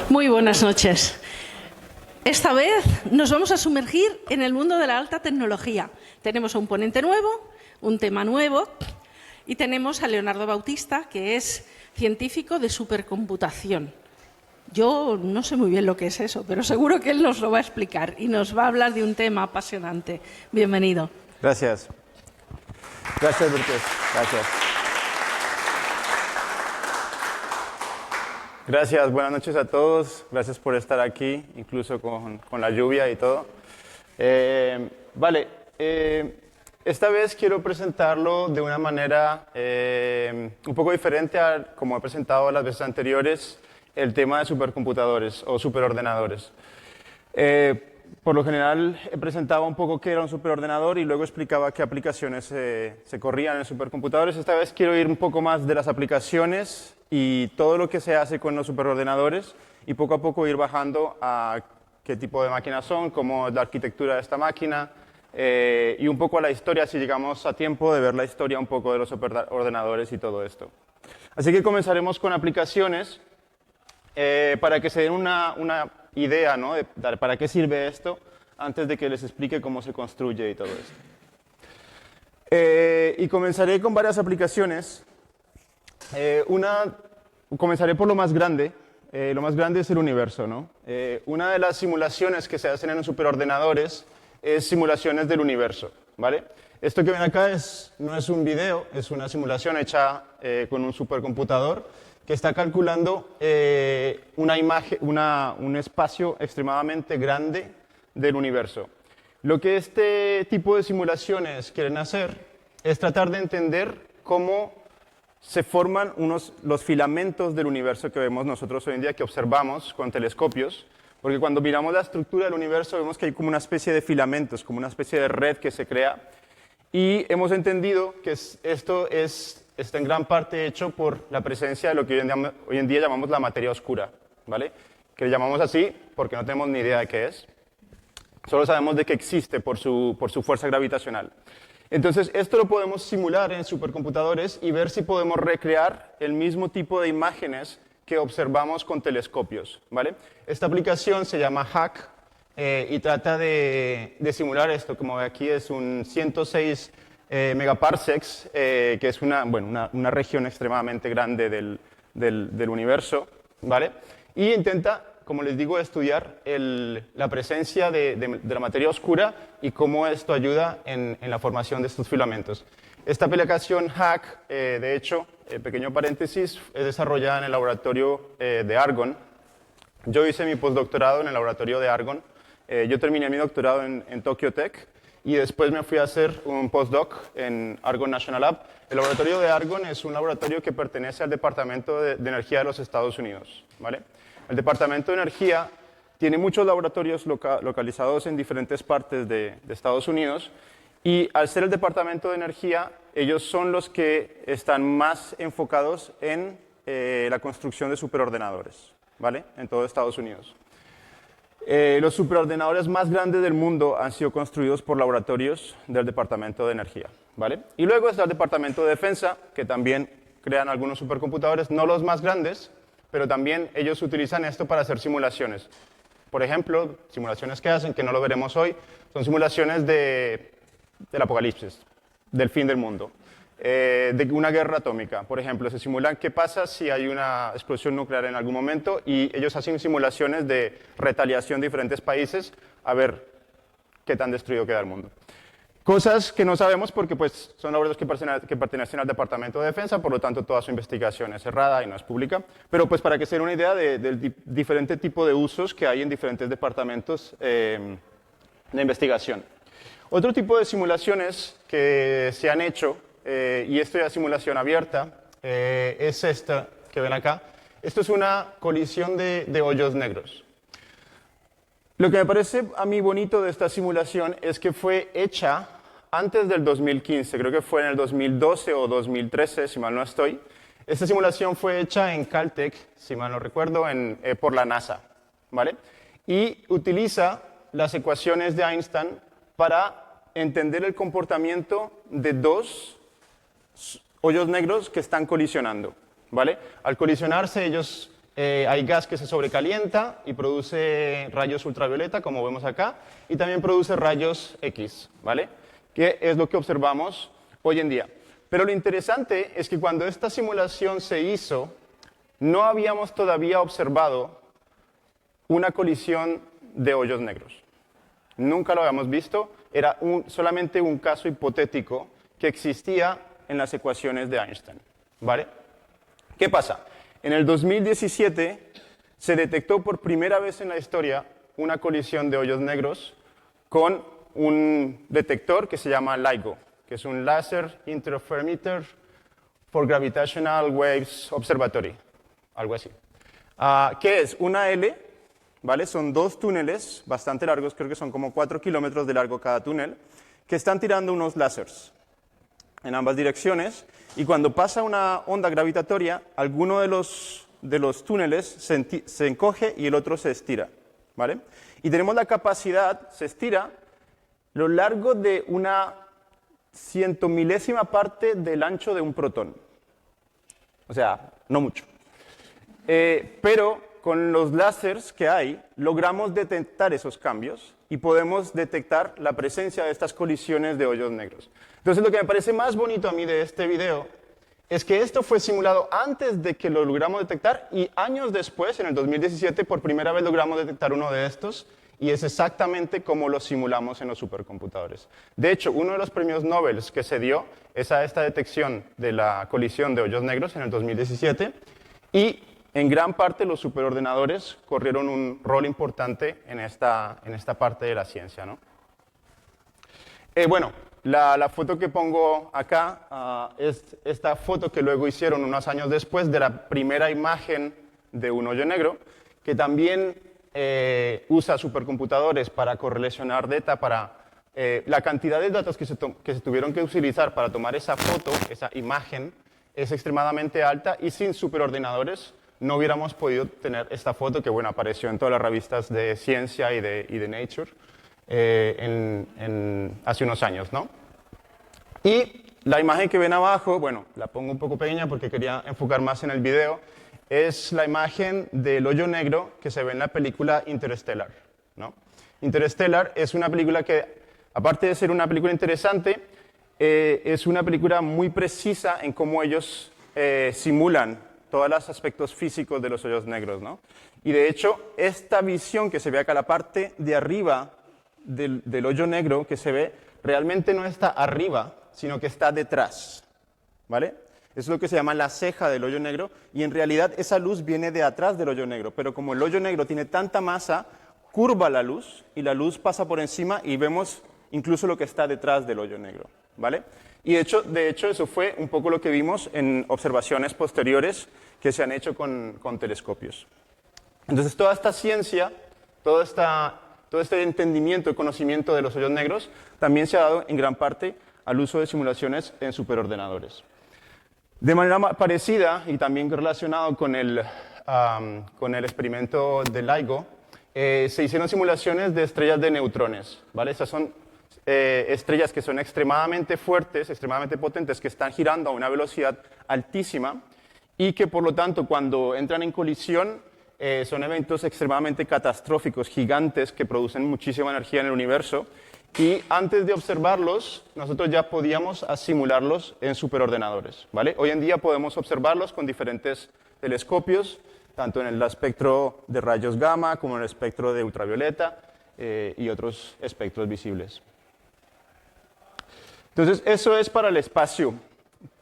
Muy buenas noches. Esta vez nos vamos a sumergir en el mundo de la alta tecnología. Tenemos a un ponente nuevo, un tema nuevo y tenemos a Leonardo Bautista, que es científico de supercomputación. Yo no sé muy bien lo que es eso, pero seguro que él nos lo va a explicar y nos va a hablar de un tema apasionante. Bienvenido. Gracias. Gracias, Lourdes. Gracias. Gracias, buenas noches a todos. Gracias por estar aquí, incluso con la lluvia y todo. Esta vez quiero presentarlo de una manera un poco diferente a como he presentado las veces anteriores el tema de supercomputadores o superordenadores. Por lo general presentaba un poco qué era un superordenador y luego explicaba qué aplicaciones se corrían en supercomputadores. Esta vez quiero ir un poco más de las aplicaciones y todo lo que se hace con los superordenadores y poco a poco ir bajando a qué tipo de máquinas son, cómo es la arquitectura de esta máquina y un poco a la historia, si llegamos a tiempo de ver la historia un poco de los superordenadores y todo esto. Así que comenzaremos con aplicaciones para que se den una idea, ¿no? de para qué sirve esto antes de que les explique cómo se construye y todo esto. Y comenzaré con varias aplicaciones. Comenzaré por lo más grande. Lo más grande es el universo, ¿no? Una de las simulaciones que se hacen en los superordenadores es simulaciones del universo, ¿vale? Esto que ven acá no es un video, es una simulación hecha con un supercomputador que está calculando un espacio extremadamente grande del universo. Lo que este tipo de simulaciones quieren hacer es tratar de entender cómo se forman los filamentos del universo que vemos nosotros hoy en día, que observamos con telescopios, porque cuando miramos la estructura del universo vemos que hay como una especie de filamentos, como una especie de red que se crea, y hemos entendido que esto está en gran parte hecho por la presencia de lo que hoy en día llamamos la materia oscura, ¿vale? Que le llamamos así porque no tenemos ni idea de qué es. Solo sabemos de que existe por su fuerza gravitacional. Entonces, esto lo podemos simular en supercomputadores y ver si podemos recrear el mismo tipo de imágenes que observamos con telescopios, ¿vale? Esta aplicación se llama HACK y trata de simular esto. Como ve aquí, es un 106 megaparsecs, que es una región extremadamente grande del universo, ¿vale? Y intenta, como les digo, estudiar la presencia de la materia oscura y cómo esto ayuda en la formación de estos filamentos. Esta aplicación HACK, de hecho, pequeño paréntesis, es desarrollada en el laboratorio de Argonne. Yo hice mi postdoctorado en el laboratorio de Argonne. Yo terminé mi doctorado en Tokyo Tech y después me fui a hacer un postdoc en Argonne National Lab. El laboratorio de Argonne es un laboratorio que pertenece al Departamento de Energía de los Estados Unidos, ¿vale? El Departamento de Energía tiene muchos laboratorios localizados en diferentes partes de Estados Unidos y al ser el Departamento de Energía, ellos son los que están más enfocados en la construcción de superordenadores, ¿vale? En todo Estados Unidos. Los superordenadores más grandes del mundo han sido construidos por laboratorios del Departamento de Energía, ¿vale? Y luego está el Departamento de Defensa, que también crean algunos supercomputadores, no los más grandes, pero también ellos utilizan esto para hacer simulaciones. Por ejemplo, simulaciones que hacen, que no lo veremos hoy, son simulaciones del apocalipsis, del fin del mundo, de una guerra atómica. Por ejemplo, se simulan qué pasa si hay una explosión nuclear en algún momento y ellos hacen simulaciones de retaliación de diferentes países a ver qué tan destruido queda el mundo. Cosas que no sabemos porque pues, son laboratorios que pertenecen al Departamento de Defensa, por lo tanto toda su investigación es cerrada y no es pública, pero pues para que se den una idea del diferente tipo de usos que hay en diferentes departamentos de investigación. Otro tipo de simulaciones que se han hecho, y esto ya es simulación abierta, es esta que ven acá. Esto es una colisión de hoyos negros. Lo que me parece a mí bonito de esta simulación es que fue hecha antes del 2015, creo que fue en el 2012 o 2013, si mal no estoy. Esta simulación fue hecha en Caltech, si mal no recuerdo, por la NASA, ¿vale? Y utiliza las ecuaciones de Einstein para entender el comportamiento de dos hoyos negros que están colisionando, ¿vale? Al colisionarse ellos hay gas que se sobrecalienta y produce rayos ultravioleta, como vemos acá, y también produce rayos X, ¿vale? Que es lo que observamos hoy en día. Pero lo interesante es que cuando esta simulación se hizo, no habíamos todavía observado una colisión de hoyos negros. Nunca lo habíamos visto, era solamente un caso hipotético que existía en las ecuaciones de Einstein, ¿vale? ¿Qué pasa? En el 2017 se detectó por primera vez en la historia una colisión de hoyos negros con un detector que se llama LIGO, que es un Laser Interferometer for Gravitational Waves Observatory, algo así. ¿Qué es? Una L, ¿vale? Son dos túneles bastante largos, creo que son como 4 kilómetros de largo cada túnel, que están tirando unos láseres en ambas direcciones, y cuando pasa una onda gravitatoria, alguno de los túneles se encoge y el otro se estira, ¿vale? Y tenemos la capacidad, se estira, lo largo de una 100.000ª parte del ancho de un protón. O sea, no mucho. Pero con los láseres que hay, logramos detectar esos cambios y podemos detectar la presencia de estas colisiones de hoyos negros. Entonces, lo que me parece más bonito a mí de este video es que esto fue simulado antes de que lo logramos detectar y años después, en el 2017, por primera vez logramos detectar uno de estos y es exactamente como lo simulamos en los supercomputadores. De hecho, uno de los premios Nobel que se dio es a esta detección de la colisión de hoyos negros en el 2017 y en gran parte los superordenadores corrieron un rol importante en esta parte de la ciencia, ¿no? Bueno, la foto que pongo acá es esta foto que luego hicieron unos años después de la primera imagen de un hoyo negro, que también usa supercomputadores para correlacionar data, para la cantidad de datos que se tuvieron que utilizar para tomar esa foto, esa imagen, es extremadamente alta y sin superordenadores no hubiéramos podido tener esta foto que, bueno, apareció en todas las revistas de ciencia y de Nature hace unos años, ¿no? Y la imagen que ven abajo, bueno, la pongo un poco pequeña porque quería enfocar más en el video, es la imagen del hoyo negro que se ve en la película Interstellar, ¿no? Interstellar es una película que, aparte de ser una película interesante, es una película muy precisa en cómo ellos simulan todos los aspectos físicos de los hoyos negros, ¿no? Y de hecho, esta visión que se ve acá, la parte de arriba del hoyo negro que se ve, realmente no está arriba, sino que está detrás, ¿vale? Eso es lo que se llama la ceja del hoyo negro, y en realidad esa luz viene de atrás del hoyo negro, pero como el hoyo negro tiene tanta masa, curva la luz, y la luz pasa por encima y vemos incluso lo que está detrás del hoyo negro, ¿vale? Y de hecho eso fue un poco lo que vimos en observaciones posteriores que se han hecho con telescopios. Entonces toda esta ciencia, todo este entendimiento y conocimiento de los hoyos negros también se ha dado en gran parte al uso de simulaciones en superordenadores. De manera parecida y también relacionado con el experimento de LIGO, se hicieron simulaciones de estrellas de neutrones, ¿vale? Estas son estrellas que son extremadamente fuertes, extremadamente potentes, que están girando a una velocidad altísima y que, por lo tanto, cuando entran en colisión, son eventos extremadamente catastróficos, gigantes, que producen muchísima energía en el universo. Y antes de observarlos, nosotros ya podíamos simularlos en superordenadores, ¿vale? Hoy en día podemos observarlos con diferentes telescopios, tanto en el espectro de rayos gamma como en el espectro de ultravioleta y otros espectros visibles. Entonces, eso es para el espacio.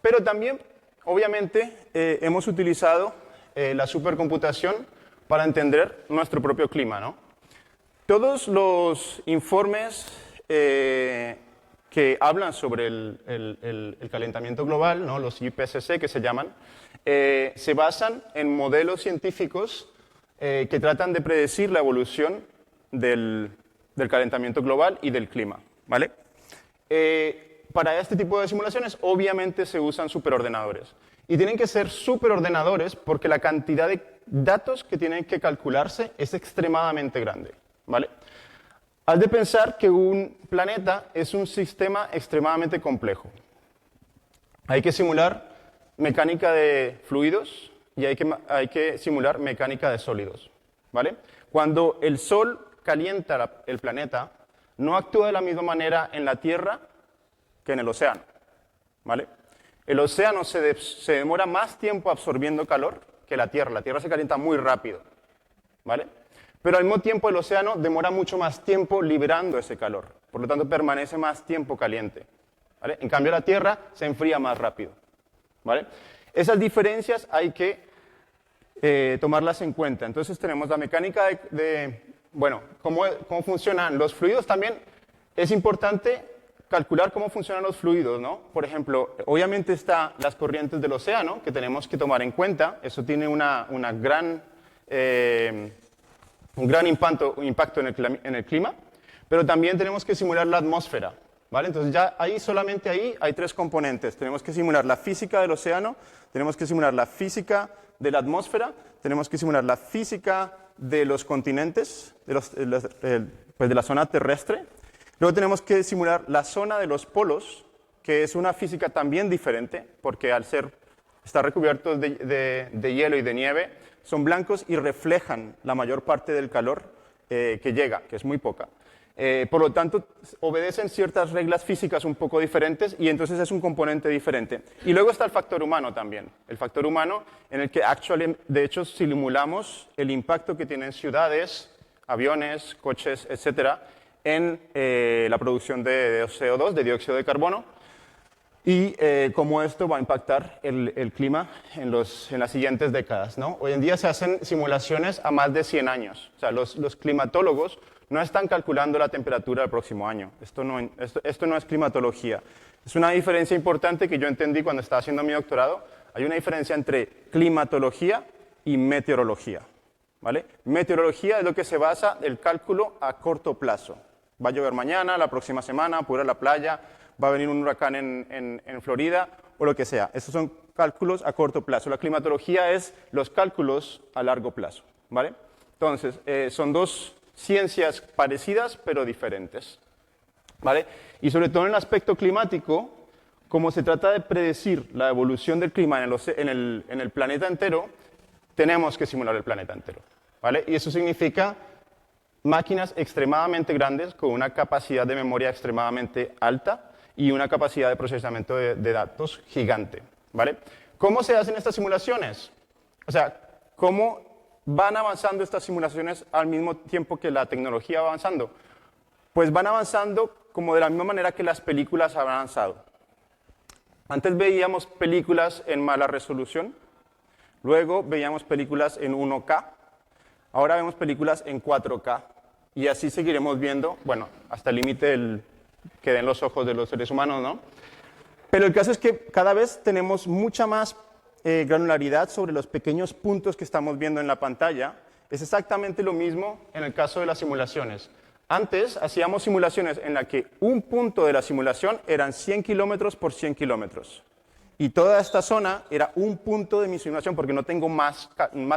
Pero también, obviamente, hemos utilizado la supercomputación para entender nuestro propio clima, ¿no? Todos los informes que hablan sobre el calentamiento global, ¿no? Los IPCC que se llaman, se basan en modelos científicos que tratan de predecir la evolución del calentamiento global y del clima, ¿vale? Para este tipo de simulaciones, obviamente se usan superordenadores. Y tienen que ser superordenadores porque la cantidad de datos que tienen que calcularse es extremadamente grande, ¿vale? Has de pensar que un planeta es un sistema extremadamente complejo. Hay que simular mecánica de fluidos, y hay que simular mecánica de sólidos, ¿vale? Cuando el Sol calienta el planeta, no actúa de la misma manera en la Tierra que en el océano, ¿vale? El océano se demora más tiempo absorbiendo calor que la Tierra. La Tierra se calienta muy rápido, ¿vale? Pero al mismo tiempo el océano demora mucho más tiempo liberando ese calor. Por lo tanto, permanece más tiempo caliente, ¿vale? En cambio, la Tierra se enfría más rápido, ¿vale? Esas diferencias hay que tomarlas en cuenta. Entonces tenemos la mecánica bueno, cómo funcionan los fluidos. También es importante calcular cómo funcionan los fluidos, ¿no? Por ejemplo, obviamente están las corrientes del océano que tenemos que tomar en cuenta. Eso tiene un gran impacto en el clima, pero también tenemos que simular la atmósfera, ¿vale? Entonces ya solamente ahí hay tres componentes. Tenemos que simular la física del océano, tenemos que simular la física de la atmósfera, tenemos que simular la física de los continentes, de la zona terrestre. Luego tenemos que simular la zona de los polos, que es una física también diferente, porque al estar recubiertos de hielo y de nieve, son blancos y reflejan la mayor parte del calor que llega, que es muy poca. Por lo tanto, obedecen ciertas reglas físicas un poco diferentes y entonces es un componente diferente. Y luego está el factor humano también. El factor humano en el que de hecho simulamos el impacto que tienen ciudades, aviones, coches, etcétera, en la producción de CO2, de dióxido de carbono, y cómo esto va a impactar el clima en las siguientes décadas, ¿no? Hoy en día se hacen simulaciones a más de 100 años. O sea, los climatólogos no están calculando la temperatura del próximo año. Esto no es climatología. Es una diferencia importante que yo entendí cuando estaba haciendo mi doctorado. Hay una diferencia entre climatología y meteorología, ¿vale? Meteorología es lo que se basa el cálculo a corto plazo. Va a llover mañana, la próxima semana, puedo ir a la playa, va a venir un huracán en Florida o lo que sea. Esos son cálculos a corto plazo. La climatología es los cálculos a largo plazo, ¿vale? Entonces, son dos ciencias parecidas pero diferentes, ¿vale? Y sobre todo en el aspecto climático, como se trata de predecir la evolución del clima en el planeta entero, tenemos que simular el planeta entero, ¿vale? Y eso significa máquinas extremadamente grandes con una capacidad de memoria extremadamente alta y una capacidad de procesamiento de datos gigante, ¿vale? ¿Cómo se hacen estas simulaciones? O sea, ¿cómo van avanzando estas simulaciones al mismo tiempo que la tecnología va avanzando? Pues van avanzando como de la misma manera que las películas han avanzado. Antes veíamos películas en mala resolución, luego veíamos películas en 1K, ahora vemos películas en 4K, y así seguiremos viendo, bueno, hasta el límite que den los ojos de los seres humanos, ¿no? Pero el caso es que cada vez tenemos mucha más granularidad sobre los pequeños puntos que estamos viendo en la pantalla. Es exactamente lo mismo en el caso de las simulaciones. Antes hacíamos simulaciones en las que un punto de la simulación eran 100 kilómetros por 100 kilómetros. Y toda esta zona era un punto de mi simulación porque no tengo más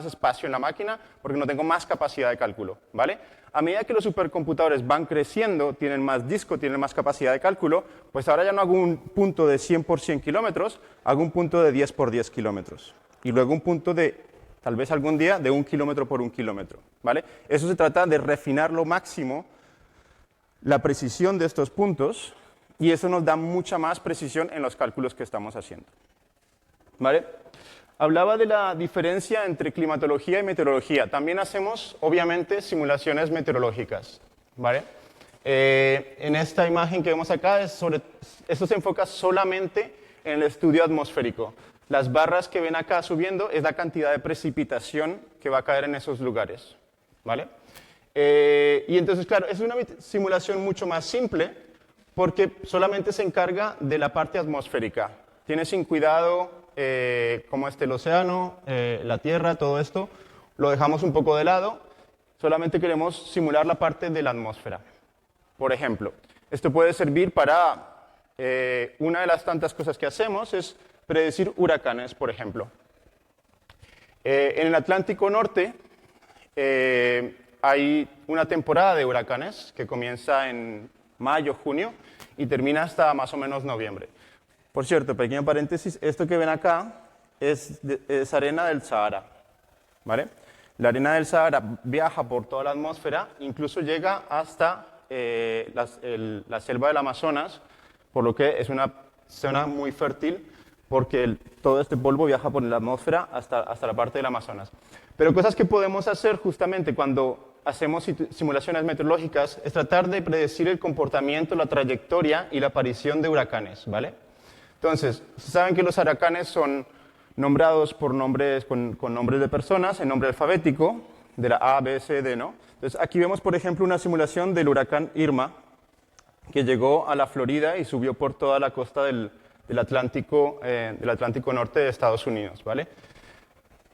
espacio en la máquina, porque no tengo más capacidad de cálculo, ¿vale? A medida que los supercomputadores van creciendo, tienen más disco, tienen más capacidad de cálculo, pues ahora ya no hago un punto de 100 por 100 kilómetros, hago un punto de 10 por 10 kilómetros. Y luego un punto de, tal vez algún día, de 1 kilómetro por 1 kilómetro, ¿vale? Eso se trata de refinar lo máximo la precisión de estos puntos, y eso nos da mucha más precisión en los cálculos que estamos haciendo, ¿vale? Hablaba de la diferencia entre climatología y meteorología. También hacemos, obviamente, simulaciones meteorológicas, ¿vale? En esta imagen que vemos acá, esto se enfoca solamente en el estudio atmosférico. Las barras que ven acá subiendo es la cantidad de precipitación que va a caer en esos lugares, ¿vale? Y entonces, claro, es una simulación mucho más simple porque solamente se encarga de la parte atmosférica. Tiene sin cuidado cómo está el océano, la tierra, todo esto. Lo dejamos un poco de lado. Solamente queremos simular la parte de la atmósfera. Por ejemplo, esto puede servir para... una de las tantas cosas que hacemos es predecir huracanes, por ejemplo. En el Atlántico Norte hay una temporada de huracanes que comienza en mayo, junio y termina hasta más o menos noviembre. Por cierto, pequeño paréntesis, esto que ven acá es arena del Sahara, ¿vale? La arena del Sahara viaja por toda la atmósfera, incluso llega hasta la selva del Amazonas, por lo que es una zona muy fértil, porque todo este polvo viaja por la atmósfera hasta la parte del Amazonas. Pero cosas que podemos hacer justamente cuando hacemos simulaciones meteorológicas es tratar de predecir el comportamiento, la trayectoria y la aparición de huracanes, ¿vale? Entonces, saben que los huracanes son nombrados por nombres, con nombres de personas, en nombre alfabético, de la A, B, C, D, ¿no? Entonces, aquí vemos, por ejemplo, una simulación del huracán Irma, que llegó a la Florida y subió por toda la costa del Atlántico Norte de Estados Unidos, ¿vale?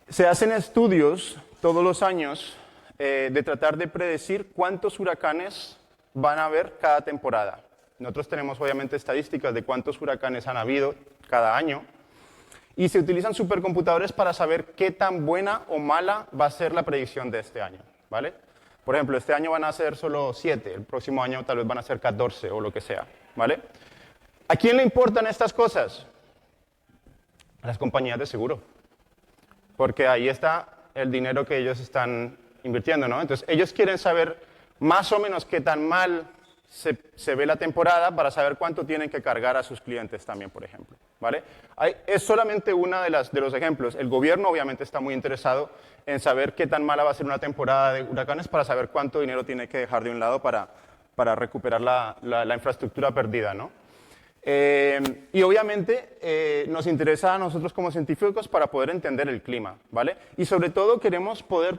Se hacen estudios todos los años de tratar de predecir cuántos huracanes van a haber cada temporada. Nosotros tenemos obviamente estadísticas de cuántos huracanes han habido cada año y se utilizan supercomputadores para saber qué tan buena o mala va a ser la predicción de este año, ¿vale? Por ejemplo, este año van a ser solo 7, el próximo año tal vez van a ser 14 o lo que sea, ¿vale? ¿A quién le importan estas cosas? A las compañías de seguro, porque ahí está el dinero que ellos están invirtiendo, ¿no? Entonces, ellos quieren saber más o menos qué tan mal se ve la temporada para saber cuánto tienen que cargar a sus clientes también, por ejemplo, ¿vale? Es solamente uno de los ejemplos. El gobierno obviamente está muy interesado en saber qué tan mala va a ser una temporada de huracanes para saber cuánto dinero tiene que dejar de un lado para recuperar la infraestructura perdida, ¿no? Y obviamente nos interesa a nosotros como científicos para poder entender el clima, ¿vale? Y sobre todo queremos poder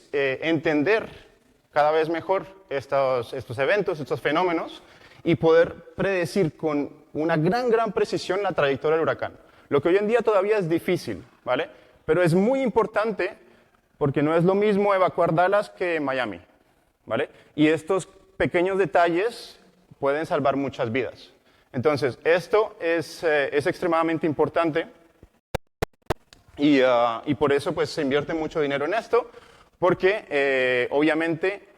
entender cada vez mejor estos eventos, estos fenómenos, y poder predecir con una gran precisión la trayectoria del huracán. Lo que hoy en día todavía es difícil, ¿vale? Pero es muy importante porque no es lo mismo evacuar Dallas que Miami, ¿vale? Y estos pequeños detalles pueden salvar muchas vidas. Entonces, esto es extremadamente importante y por eso pues, se invierte mucho dinero en esto, porque obviamente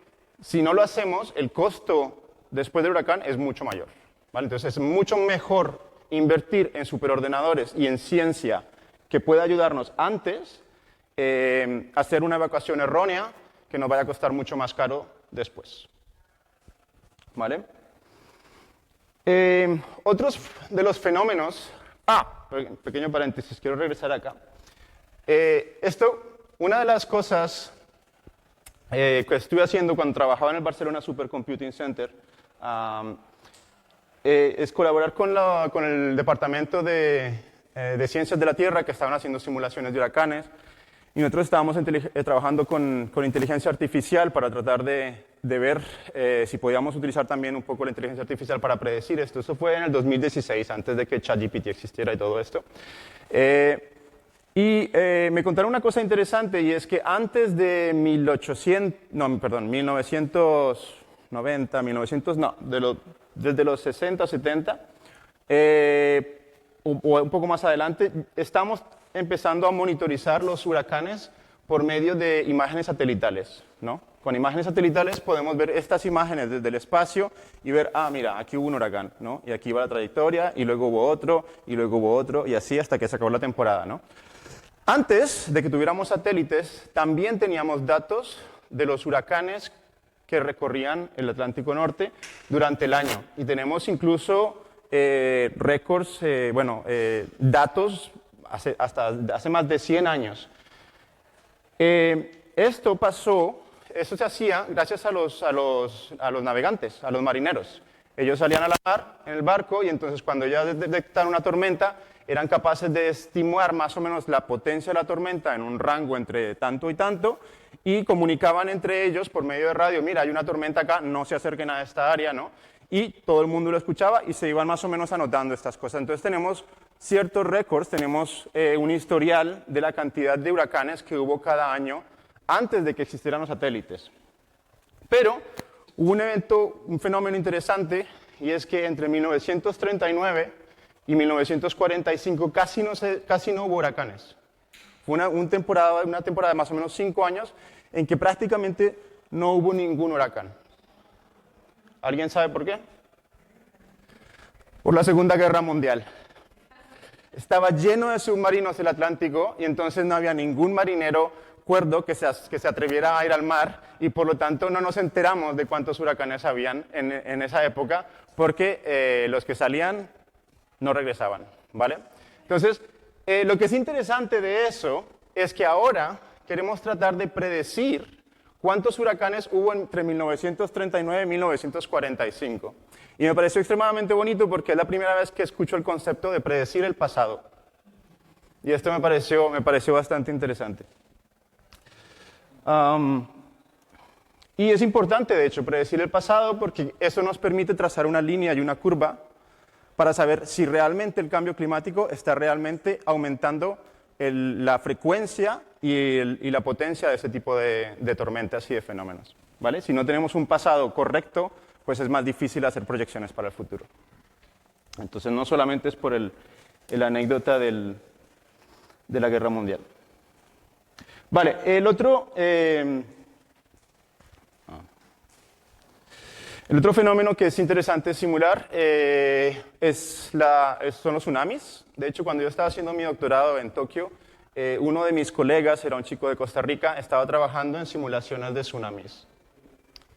si no lo hacemos, el costo después del huracán es mucho mayor, ¿vale? Entonces, es mucho mejor invertir en superordenadores y en ciencia que pueda ayudarnos antes a hacer una evacuación errónea que nos vaya a costar mucho más caro después, ¿vale? Otros de los fenómenos... pequeño paréntesis, quiero regresar acá. Una de las cosas que estuve haciendo cuando trabajaba en el Barcelona Supercomputing Center es colaborar con el Departamento de Ciencias de la Tierra, que estaban haciendo simulaciones de huracanes, y nosotros estábamos trabajando con inteligencia artificial para tratar de ver si podíamos utilizar también un poco la inteligencia artificial para predecir esto. Eso fue en el 2016, antes de que ChatGPT existiera y todo esto. Me contaron una cosa interesante, y es que antes de 1990, desde los 60, 70, o un poco más adelante, estamos empezando a monitorizar los huracanes por medio de imágenes satelitales, ¿no? Con imágenes satelitales podemos ver estas imágenes desde el espacio y ver, mira, aquí hubo un huracán, ¿no? Y aquí va la trayectoria, y luego hubo otro, y luego hubo otro, y así hasta que se acabó la temporada, ¿no? Antes de que tuviéramos satélites, también teníamos datos de los huracanes que recorrían el Atlántico Norte durante el año. Y tenemos incluso récords, datos hasta hace más de 100 años. Esto se hacía gracias a los navegantes, a los marineros. Ellos salían a la mar en el barco y entonces cuando ya detectaron una tormenta, eran capaces de estimar más o menos la potencia de la tormenta en un rango entre tanto y tanto, y comunicaban entre ellos por medio de radio, mira, hay una tormenta acá, no se acerquen a esta área, ¿no? Y todo el mundo lo escuchaba y se iban más o menos anotando estas cosas. Entonces tenemos ciertos récords, tenemos un historial de la cantidad de huracanes que hubo cada año antes de que existieran los satélites. Pero hubo un fenómeno interesante, y es que entre 1939 y 1945 casi no hubo huracanes. Fue una temporada de más o menos 5 años en que prácticamente no hubo ningún huracán. ¿Alguien sabe por qué? Por la Segunda Guerra Mundial. estaba lleno de submarinos el Atlántico y entonces no había ningún marinero cuerdo que se atreviera a ir al mar y por lo tanto no nos enteramos de cuántos huracanes habían en esa época porque los que salían no regresaban, ¿vale? Entonces, lo que es interesante de eso es que ahora queremos tratar de predecir cuántos huracanes hubo entre 1939 y 1945. Y me pareció extremadamente bonito porque es la primera vez que escucho el concepto de predecir el pasado. Y esto me pareció bastante interesante. Y es importante, de hecho, predecir el pasado porque eso nos permite trazar una línea y una curva para saber si realmente el cambio climático está realmente aumentando la frecuencia y la potencia de ese tipo de tormentas y de fenómenos, ¿vale? Si no tenemos un pasado correcto, pues es más difícil hacer proyecciones para el futuro. Entonces, no solamente es por la anécdota de la Guerra Mundial. Vale, el otro fenómeno que es interesante simular son los tsunamis. De hecho, cuando yo estaba haciendo mi doctorado en Tokio, uno de mis colegas, era un chico de Costa Rica, estaba trabajando en simulaciones de tsunamis.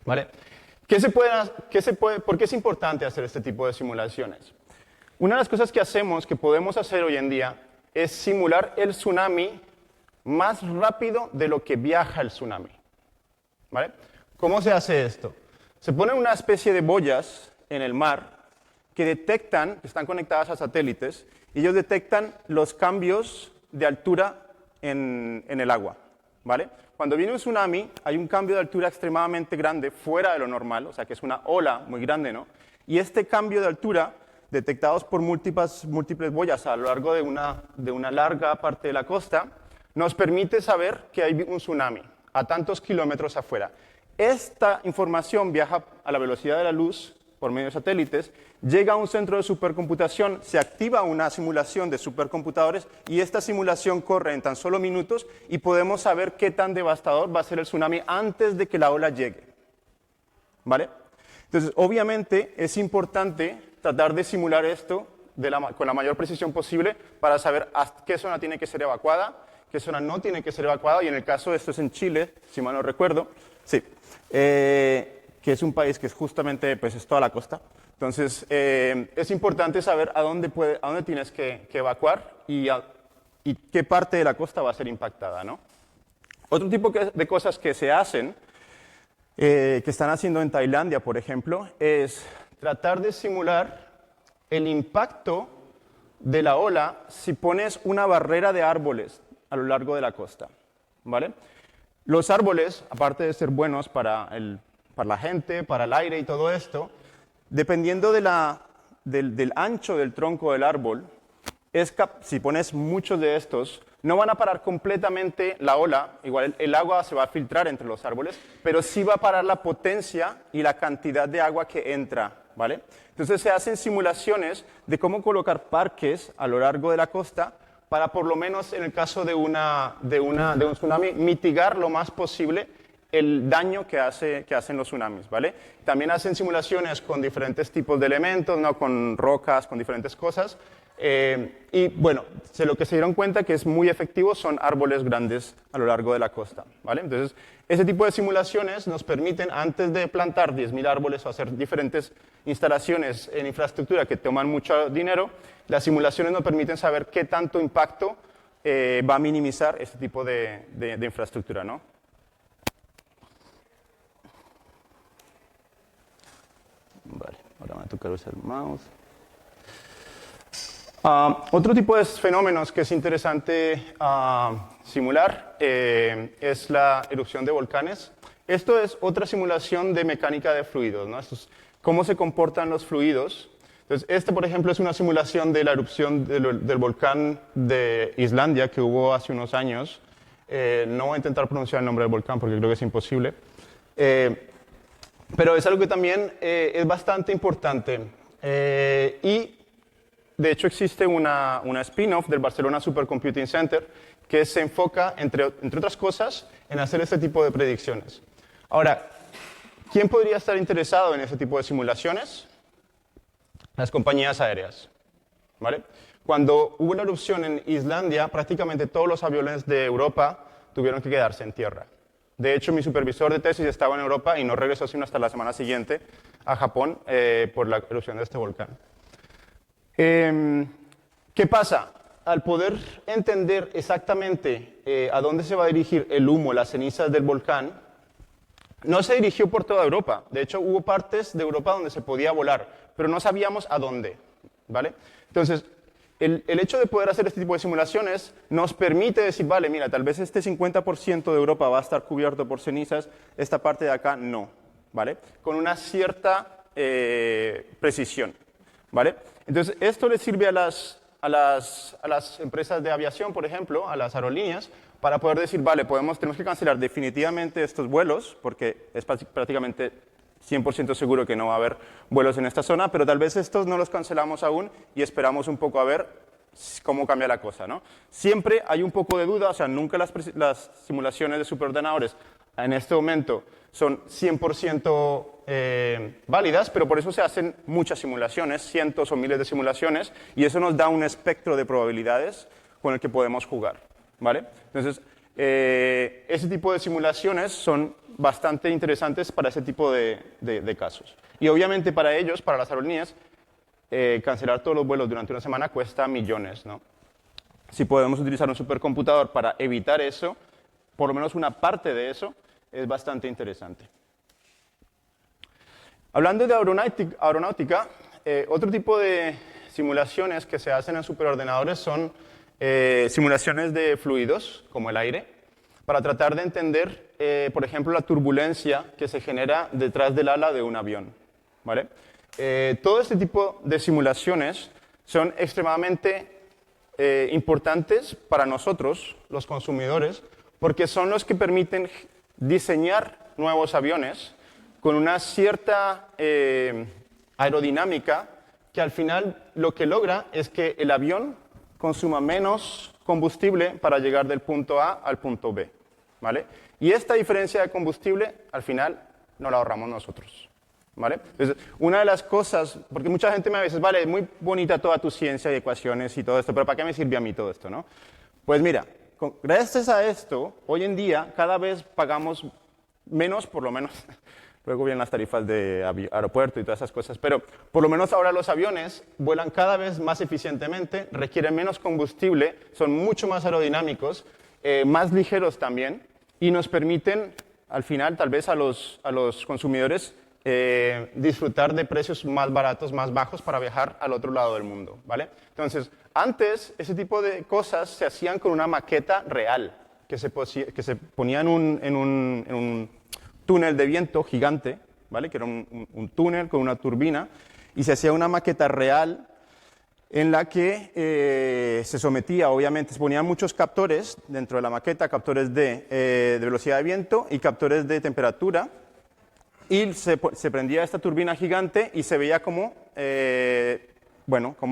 ¿Vale? ¿Por qué es importante hacer este tipo de simulaciones? Una de las cosas que hacemos, que podemos hacer hoy en día, es simular el tsunami más rápido de lo que viaja el tsunami. ¿Vale? ¿Cómo se hace esto? Se ponen una especie de boyas en el mar que detectan, que están conectadas a satélites, y ellos detectan los cambios de altura en el agua. ¿Vale? Cuando viene un tsunami, hay un cambio de altura extremadamente grande, fuera de lo normal, o sea que es una ola muy grande, ¿no? Y este cambio de altura, detectados por múltiples boyas a lo largo de una larga parte de la costa, nos permite saber que hay un tsunami a tantos kilómetros afuera. Esta información viaja a la velocidad de la luz por medio de satélites, llega a un centro de supercomputación, se activa una simulación de supercomputadores y esta simulación corre en tan solo minutos y podemos saber qué tan devastador va a ser el tsunami antes de que la ola llegue. ¿Vale? Entonces, obviamente, es importante tratar de simular esto con la mayor precisión posible para saber qué zona tiene que ser evacuada, qué zona no tiene que ser evacuada, y en el caso de esto es en Chile, si mal no recuerdo, sí, que es un país que es justamente, pues es toda la costa. Entonces, es importante saber a dónde tienes que evacuar y qué parte de la costa va a ser impactada, ¿no? Otro tipo de cosas que se hacen, que están haciendo en Tailandia, por ejemplo, es tratar de simular el impacto de la ola si pones una barrera de árboles a lo largo de la costa, ¿vale? Los árboles, aparte de ser buenos para la gente, para el aire y todo esto, dependiendo del ancho del tronco del árbol, si pones muchos de estos, no van a parar completamente la ola, igual el agua se va a filtrar entre los árboles, pero sí va a parar la potencia y la cantidad de agua que entra, ¿vale? Entonces se hacen simulaciones de cómo colocar parques a lo largo de la costa para, por lo menos en el caso de un tsunami, mitigar lo más posible el daño que hacen los tsunamis, ¿vale? También hacen simulaciones con diferentes tipos de elementos, ¿no? Con rocas, con diferentes cosas. Y bueno, lo que se dieron cuenta que es muy efectivo son árboles grandes a lo largo de la costa, ¿vale? Entonces, ese tipo de simulaciones nos permiten, antes de plantar 10.000 árboles o hacer diferentes instalaciones en infraestructura que toman mucho dinero, las simulaciones nos permiten saber qué tanto impacto va a minimizar este tipo de infraestructura, ¿no? Vale, ahora me va a tocar usar el mouse. Otro tipo de fenómenos que es interesante simular es la erupción de volcanes. Esto es otra simulación de mecánica de fluidos, ¿no? Esto es cómo se comportan los fluidos. Entonces, por ejemplo, es una simulación de la erupción del volcán de Islandia que hubo hace unos años. No voy a intentar pronunciar el nombre del volcán porque creo que es imposible. Pero es algo que también es bastante importante. Y de hecho existe una spin-off del Barcelona Supercomputing Center que se enfoca, entre otras cosas, en hacer este tipo de predicciones. Ahora, ¿quién podría estar interesado en este tipo de simulaciones? Las compañías aéreas, ¿vale? Cuando hubo la erupción en Islandia, prácticamente todos los aviones de Europa tuvieron que quedarse en tierra. De hecho, mi supervisor de tesis estaba en Europa y no regresó sino hasta la semana siguiente a Japón por la erupción de este volcán. ¿Qué pasa? Al poder entender exactamente a dónde se va a dirigir el humo, las cenizas del volcán, no se dirigió por toda Europa. De hecho, hubo partes de Europa donde se podía volar, pero no sabíamos a dónde, ¿vale? Entonces, el hecho de poder hacer este tipo de simulaciones nos permite decir, vale, mira, tal vez este 50% de Europa va a estar cubierto por cenizas, esta parte de acá no, ¿vale? Con una cierta precisión, ¿vale? Entonces, esto le sirve a las empresas de aviación, por ejemplo, a las aerolíneas, para poder decir, vale, tenemos que cancelar definitivamente estos vuelos, porque es prácticamente 100% seguro que no va a haber vuelos en esta zona, pero tal vez estos no los cancelamos aún y esperamos un poco a ver cómo cambia la cosa, ¿no? Siempre hay un poco de duda, o sea, nunca las simulaciones de superordenadores en este momento son 100% válidas, pero por eso se hacen muchas simulaciones, cientos o miles de simulaciones, y eso nos da un espectro de probabilidades con el que podemos jugar, ¿vale? Entonces, ese tipo de simulaciones son bastante interesantes para ese tipo de casos. Y obviamente para ellos, para las aerolíneas, cancelar todos los vuelos durante una semana cuesta millones, ¿no? Si podemos utilizar un supercomputador para evitar eso, por lo menos una parte de eso, es bastante interesante. Hablando de aeronáutica, otro tipo de simulaciones que se hacen en superordenadores son simulaciones de fluidos, como el aire, para tratar de entender, por ejemplo, la turbulencia que se genera detrás del ala de un avión, ¿vale? Todo este tipo de simulaciones son extremadamente importantes para nosotros, los consumidores, porque son los que permiten diseñar nuevos aviones con una cierta aerodinámica que al final lo que logra es que el avión consuma menos combustible para llegar del punto A al punto B, ¿vale? Y esta diferencia de combustible al final no la ahorramos nosotros, ¿vale? Entonces, una de las cosas, porque mucha gente me dice, vale, es muy bonita toda tu ciencia y ecuaciones y todo esto, pero ¿para qué me sirve a mí todo esto, no? Pues mira, gracias a esto, hoy en día cada vez pagamos menos, por lo menos, luego vienen las tarifas de aeropuerto y todas esas cosas, pero por lo menos ahora los aviones vuelan cada vez más eficientemente, requieren menos combustible, son mucho más aerodinámicos, más ligeros también, y nos permiten, al final, tal vez a los consumidores, disfrutar de precios más baratos, más bajos para viajar al otro lado del mundo, ¿vale? Entonces, antes ese tipo de cosas se hacían con una maqueta real, que se ponía en un túnel de viento gigante, ¿vale? Que era un túnel con una turbina, y se hacía una maqueta real en la que se sometía, obviamente, se ponían muchos captores dentro de la maqueta, captores de velocidad de viento y captores de temperatura, y se prendía esta turbina gigante y se veía cómo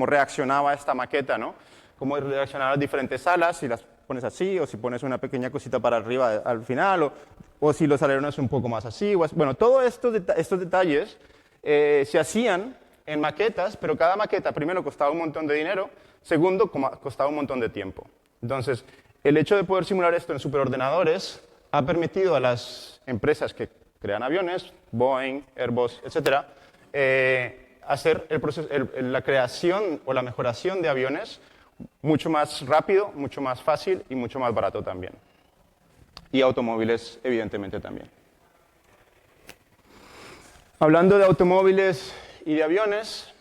reaccionaba esta maqueta, ¿no? Cómo reaccionaban las diferentes alas, si las pones así, o si pones una pequeña cosita para arriba al final, o si los alerones un poco más así. Bueno, todos estos detalles se hacían en maquetas, pero cada maqueta, primero, costaba un montón de dinero, segundo, costaba un montón de tiempo. Entonces, el hecho de poder simular esto en superordenadores ha permitido a las empresas que crean aviones, Boeing, Airbus, etcétera, hacer la creación o la mejoración de aviones mucho más rápido, mucho más fácil y mucho más barato también. Y automóviles, evidentemente, también. Hablando de automóviles y de aviones,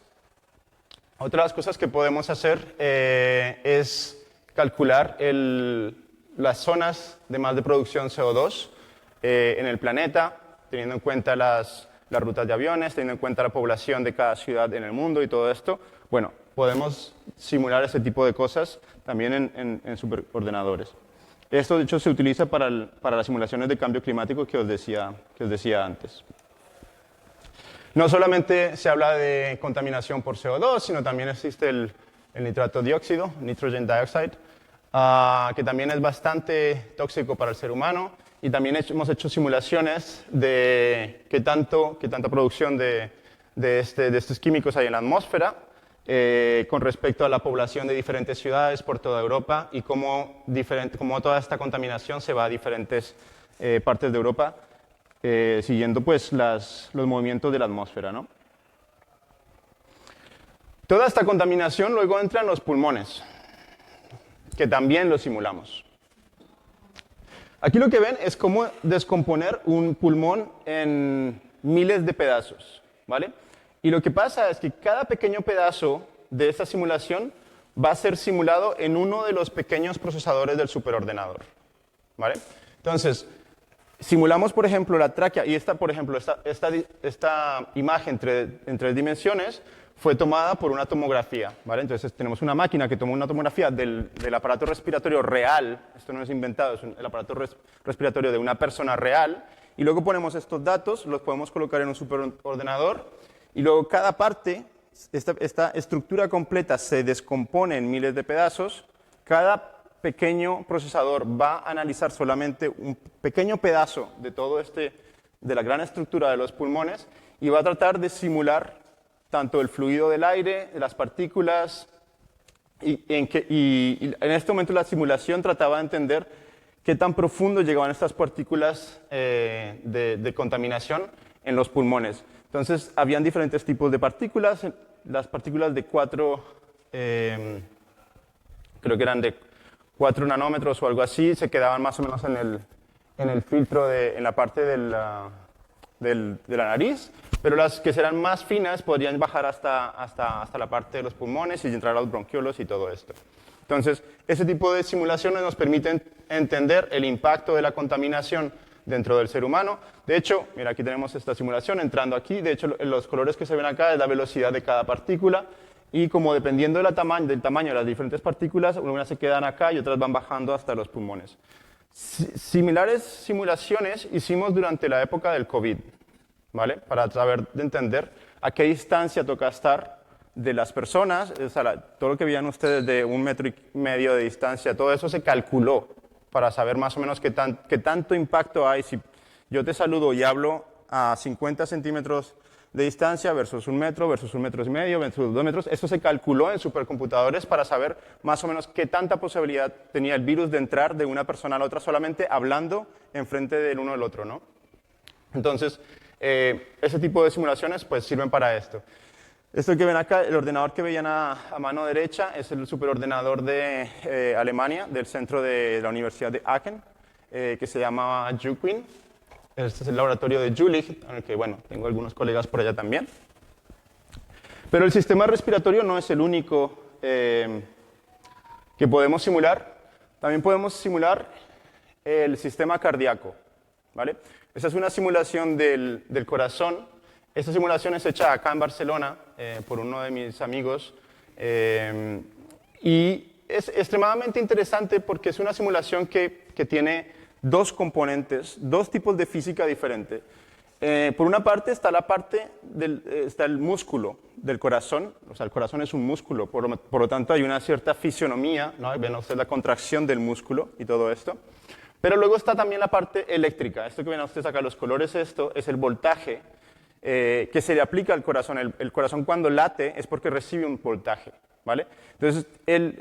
otra de las cosas que podemos hacer es calcular las zonas de producción CO2 en el planeta, teniendo en cuenta las rutas de aviones, teniendo en cuenta la población de cada ciudad en el mundo y todo esto. Bueno, podemos simular ese tipo de cosas también en superordenadores. Esto, de hecho, se utiliza para las simulaciones de cambio climático que os decía antes. No solamente se habla de contaminación por CO2, sino también existe el nitrato dióxido, nitrogen dioxide, que también es bastante tóxico para el ser humano. Y también hemos hecho simulaciones de qué tanta producción de estos químicos hay en la atmósfera. con respecto a la población de diferentes ciudades por toda Europa y cómo toda esta contaminación se va a diferentes partes de Europa, siguiendo pues los movimientos de la atmósfera, ¿no? Toda esta contaminación luego entra en los pulmones, que también lo simulamos. Aquí lo que ven es cómo descomponer un pulmón en miles de pedazos, ¿vale? Y lo que pasa es que cada pequeño pedazo de esta simulación va a ser simulado en uno de los pequeños procesadores del superordenador, ¿vale? Entonces, simulamos, por ejemplo, la tráquea, y esta imagen en 3 dimensiones fue tomada por una tomografía, ¿vale? Entonces tenemos una máquina que tomó una tomografía del aparato respiratorio real, esto no es inventado, es el aparato respiratorio de una persona real, y luego ponemos estos datos, los podemos colocar en un superordenador, y luego cada parte, esta estructura completa se descompone en miles de pedazos, cada pequeño procesador va a analizar solamente un pequeño pedazo de de la gran estructura de los pulmones, y va a tratar de simular tanto el fluido del aire, de las partículas, y en este momento la simulación trataba de entender qué tan profundo llegaban estas partículas de contaminación en los pulmones. Entonces, habían diferentes tipos de partículas, las partículas de 4, creo que eran de 4 nanómetros o algo así, se quedaban más o menos en el filtro, en la parte de la nariz, pero las que serán más finas podrían bajar hasta la parte de los pulmones y entrar a los bronquiolos y todo esto. Entonces, ese tipo de simulaciones nos permiten entender el impacto de la contaminación dentro del ser humano. De hecho, mira, aquí tenemos esta simulación entrando aquí. De hecho, los colores que se ven acá es la velocidad de cada partícula. Y como dependiendo del tamaño de las diferentes partículas, unas se quedan acá y otras van bajando hasta los pulmones. Similares simulaciones hicimos durante la época del COVID, ¿vale? Para saber de entender a qué distancia toca estar de las personas, o sea, todo lo que veían ustedes de 1,5 metros de distancia, todo eso se calculó para saber más o menos qué tanto impacto hay. Si yo te saludo y hablo a 50 centímetros de distancia versus 1 metro, versus 1,5 metros, versus 2 metros, esto se calculó en supercomputadores para saber más o menos qué tanta posibilidad tenía el virus de entrar de una persona a la otra solamente hablando enfrente del uno del otro, ¿no? Entonces, ese tipo de simulaciones pues sirven para esto. Esto que ven acá, el ordenador que veían a mano derecha es el superordenador de Alemania, del centro de la Universidad de Aachen, que se llama Juquin. Este es el laboratorio de Jülich, en el que, bueno, tengo algunos colegas por allá también. Pero el sistema respiratorio no es el único que podemos simular. También podemos simular el sistema cardíaco, ¿vale? Esta es una simulación del corazón. Esta simulación es hecha acá en Barcelona por uno de mis amigos y es extremadamente interesante porque es una simulación que tiene 2 componentes, 2 tipos de física diferente. Por una parte está está el músculo del corazón, o sea, el corazón es un músculo, por lo tanto hay una cierta fisionomía, ¿no? Ven ustedes la contracción del músculo y todo esto. Pero luego está también la parte eléctrica. Esto que ven ustedes acá, los colores, esto es el voltaje que se le aplica al corazón. El corazón cuando late es porque recibe un voltaje, ¿vale? Entonces,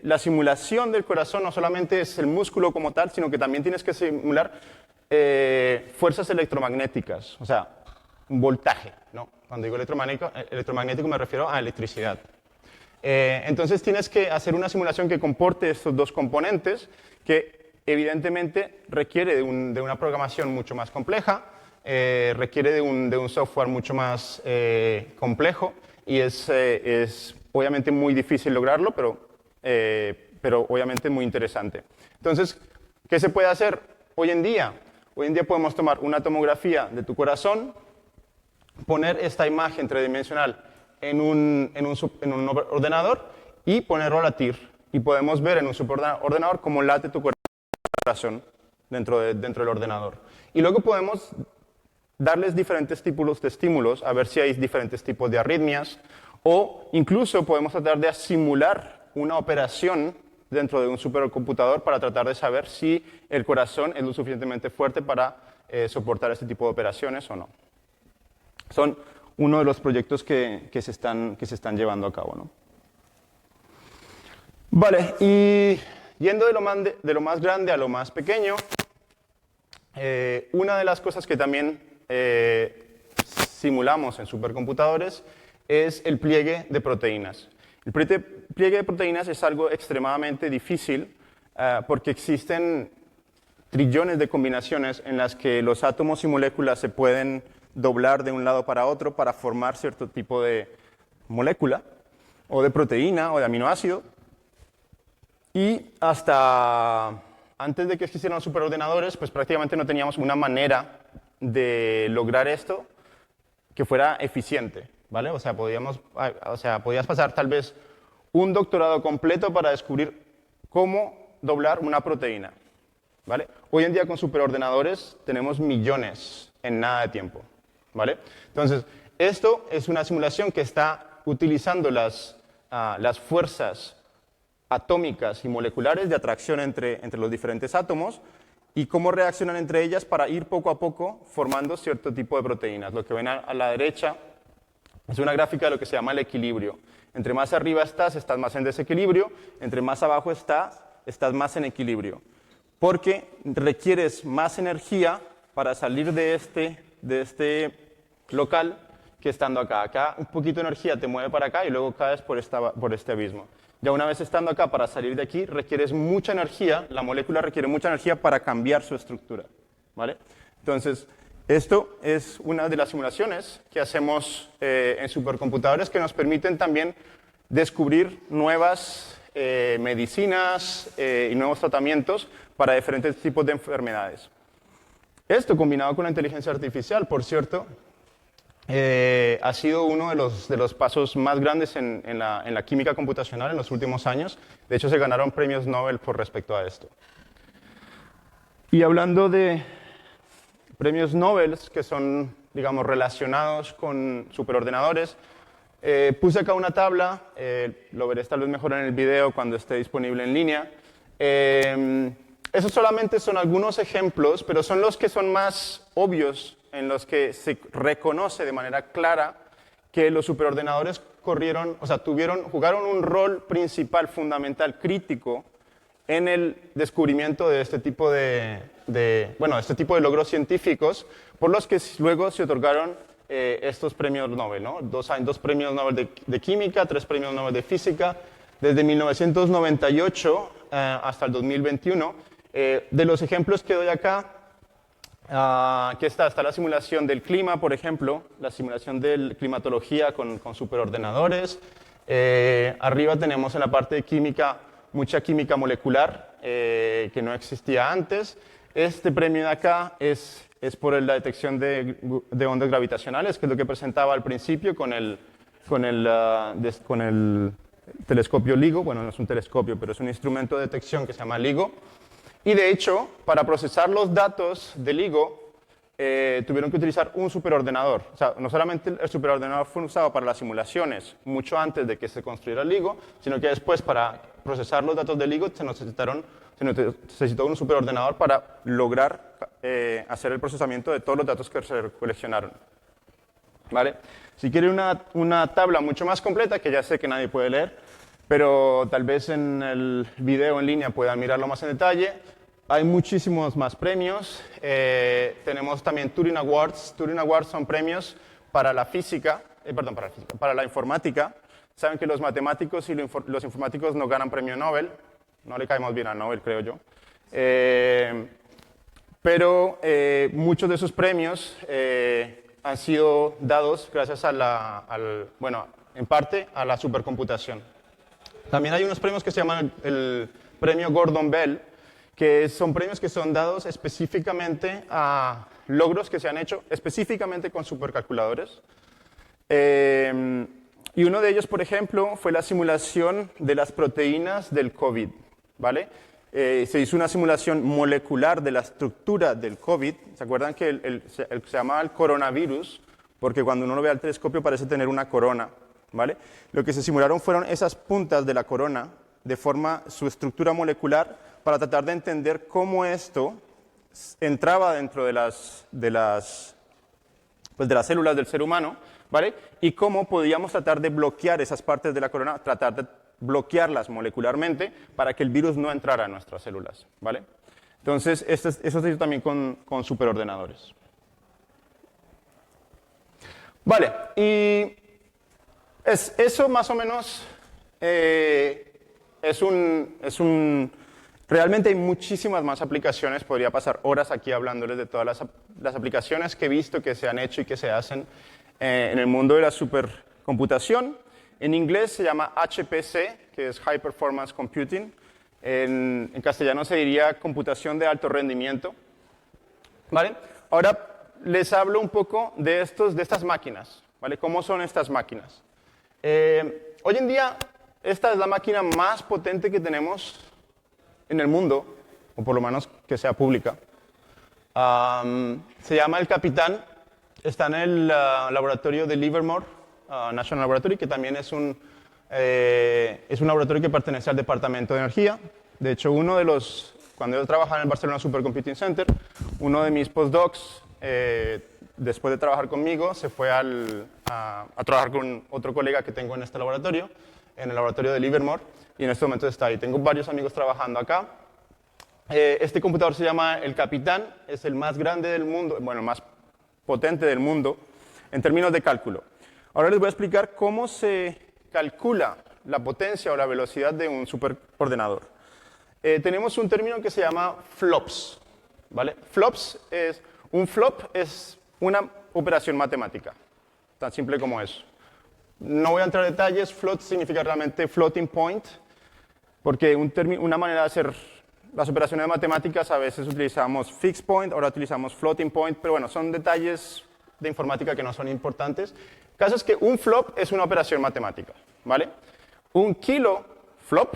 la simulación del corazón no solamente es el músculo como tal, sino que también tienes que simular fuerzas electromagnéticas, o sea, un voltaje, ¿no? Cuando digo electromagnético me refiero a electricidad. Entonces, tienes que hacer una simulación que comporte estos 2 componentes que evidentemente requiere de una programación mucho más compleja, requiere de un software mucho más complejo y es obviamente muy difícil lograrlo, pero obviamente muy interesante. Entonces, ¿qué se puede hacer hoy en día? Hoy en día podemos tomar una tomografía de tu corazón, poner esta imagen tridimensional en un ordenador y ponerlo a latir. Y podemos ver en un superordenador cómo late tu corazón dentro del ordenador. Y luego podemos darles diferentes tipos de estímulos, a ver si hay diferentes tipos de arritmias, o incluso podemos tratar de simular una operación dentro de un supercomputador para tratar de saber si el corazón es lo suficientemente fuerte para soportar este tipo de operaciones o no. Son uno de los proyectos que se están llevando a cabo, ¿no? Vale, y yendo de lo más grande a lo más pequeño, una de las cosas que también simulamos en supercomputadores es el pliegue de proteínas. El pliegue de proteínas es algo extremadamente difícil porque existen trillones de combinaciones en las que los átomos y moléculas se pueden doblar de un lado para otro para formar cierto tipo de molécula, o de proteína, o de aminoácido. Y hasta antes de que existieran los superordenadores, pues prácticamente no teníamos una manera de lograr esto que fuera eficiente, ¿vale? O sea, podías pasar tal vez un doctorado completo para descubrir cómo doblar una proteína, ¿vale? Hoy en día con superordenadores tenemos millones en nada de tiempo, ¿vale? Entonces, esto es una simulación que está utilizando las fuerzas atómicas y moleculares de atracción entre los diferentes átomos y cómo reaccionan entre ellas para ir poco a poco formando cierto tipo de proteínas. Lo que ven a la derecha es una gráfica de lo que se llama el equilibrio. Entre más arriba estás más en desequilibrio, entre más abajo estás más en equilibrio. Porque requieres más energía para salir de este local que estando acá. Acá un poquito de energía te mueve para acá y luego caes por este abismo. Ya una vez estando acá, para salir de aquí, requieres mucha energía, la molécula requiere mucha energía para cambiar su estructura, ¿vale? Entonces, esto es una de las simulaciones que hacemos en supercomputadores que nos permiten también descubrir nuevas medicinas y nuevos tratamientos para diferentes tipos de enfermedades. Esto, combinado con la inteligencia artificial, por cierto, ha sido uno de los pasos más grandes en la química computacional en los últimos años. De hecho, se ganaron premios Nobel por respecto a esto. Y hablando de premios Nobel que son, digamos, relacionados con superordenadores, puse acá una tabla, lo veréis tal vez mejor en el video cuando esté disponible en línea. Esos solamente son algunos ejemplos, pero son los que son más obvios, en los que se reconoce de manera clara que los superordenadores jugaron un rol principal, fundamental, crítico en el descubrimiento de este tipo de logros científicos, por los que luego se otorgaron estos premios Nobel, ¿no? Dos premios Nobel de química, 3 premios Nobel de física, desde 1998 hasta el 2021. De los ejemplos que doy acá, aquí está la simulación del clima, por ejemplo, la simulación de climatología con superordenadores. Arriba tenemos en la parte de química mucha química molecular que no existía antes. Este premio de acá es por la detección de ondas gravitacionales, que es lo que presentaba al principio con el telescopio LIGO. Bueno, no es un telescopio, pero es un instrumento de detección que se llama LIGO. Y de hecho, para procesar los datos del LIGO, tuvieron que utilizar un superordenador. O sea, no solamente el superordenador fue usado para las simulaciones mucho antes de que se construyera el LIGO, sino que después para procesar los datos del LIGO se necesitó un superordenador para lograr hacer el procesamiento de todos los datos que se coleccionaron. ¿Vale? Si quieren una tabla mucho más completa, que ya sé que nadie puede leer, pero tal vez en el video en línea puedan mirarlo más en detalle. Hay muchísimos más premios. Tenemos también Turing Awards. Turing Awards son premios para la física, para la informática. Saben que los matemáticos y los informáticos no ganan premio Nobel. No le caemos bien a Nobel, creo yo. Pero muchos de esos premios han sido dados gracias en parte a la supercomputación. También hay unos premios que se llaman el premio Gordon Bell, que son premios que son dados específicamente a logros que se han hecho específicamente con supercalculadores. Y uno de ellos, por ejemplo, fue la simulación de las proteínas del COVID, ¿vale? Se hizo una simulación molecular de la estructura del COVID. ¿Se acuerdan que se llamaba el coronavirus? Porque cuando uno lo ve al telescopio parece tener una corona, ¿vale? Lo que se simularon fueron esas puntas de la corona, de su estructura molecular, para tratar de entender cómo esto entraba dentro de las células del ser humano, ¿vale? Y cómo podíamos tratar de bloquear esas partes de la corona, tratar de bloquearlas molecularmente para que el virus no entrara a nuestras células, ¿vale? Entonces, eso se hizo también con superordenadores. Vale, y eso más o menos realmente hay muchísimas más aplicaciones, podría pasar horas aquí hablándoles de todas las aplicaciones que he visto que se han hecho y que se hacen en el mundo de la supercomputación. En inglés se llama HPC, que es High Performance Computing. En castellano se diría computación de alto rendimiento. ¿Vale? Ahora les hablo un poco de estas máquinas. ¿Vale? ¿Cómo son estas máquinas? Hoy en día, esta es la máquina más potente que tenemos en el mundo, o por lo menos que sea pública. Se llama el Capitán, está en el laboratorio de Livermore National Laboratory, que también es un laboratorio que pertenece al Departamento de Energía. De hecho, cuando yo trabajaba en el Barcelona Supercomputing Center, uno de mis postdocs, después de trabajar conmigo, se fue a trabajar con otro colega que tengo en este laboratorio, en el laboratorio de Livermore, y en este momento está ahí. Tengo varios amigos trabajando acá. Este computador se llama el Capitán, es el más grande del mundo, bueno, el más potente del mundo en términos de cálculo. Ahora les voy a explicar cómo se calcula la potencia o la velocidad de un superordenador. Tenemos un término que se llama flops, ¿vale? Un flop es una operación matemática, tan simple como eso. No voy a entrar en detalles, float significa realmente floating point, porque una manera de hacer las operaciones matemáticas, a veces utilizamos fixed point, ahora utilizamos floating point, pero bueno, son detalles de informática que no son importantes. El caso es que un flop es una operación matemática, ¿vale? Un kilo flop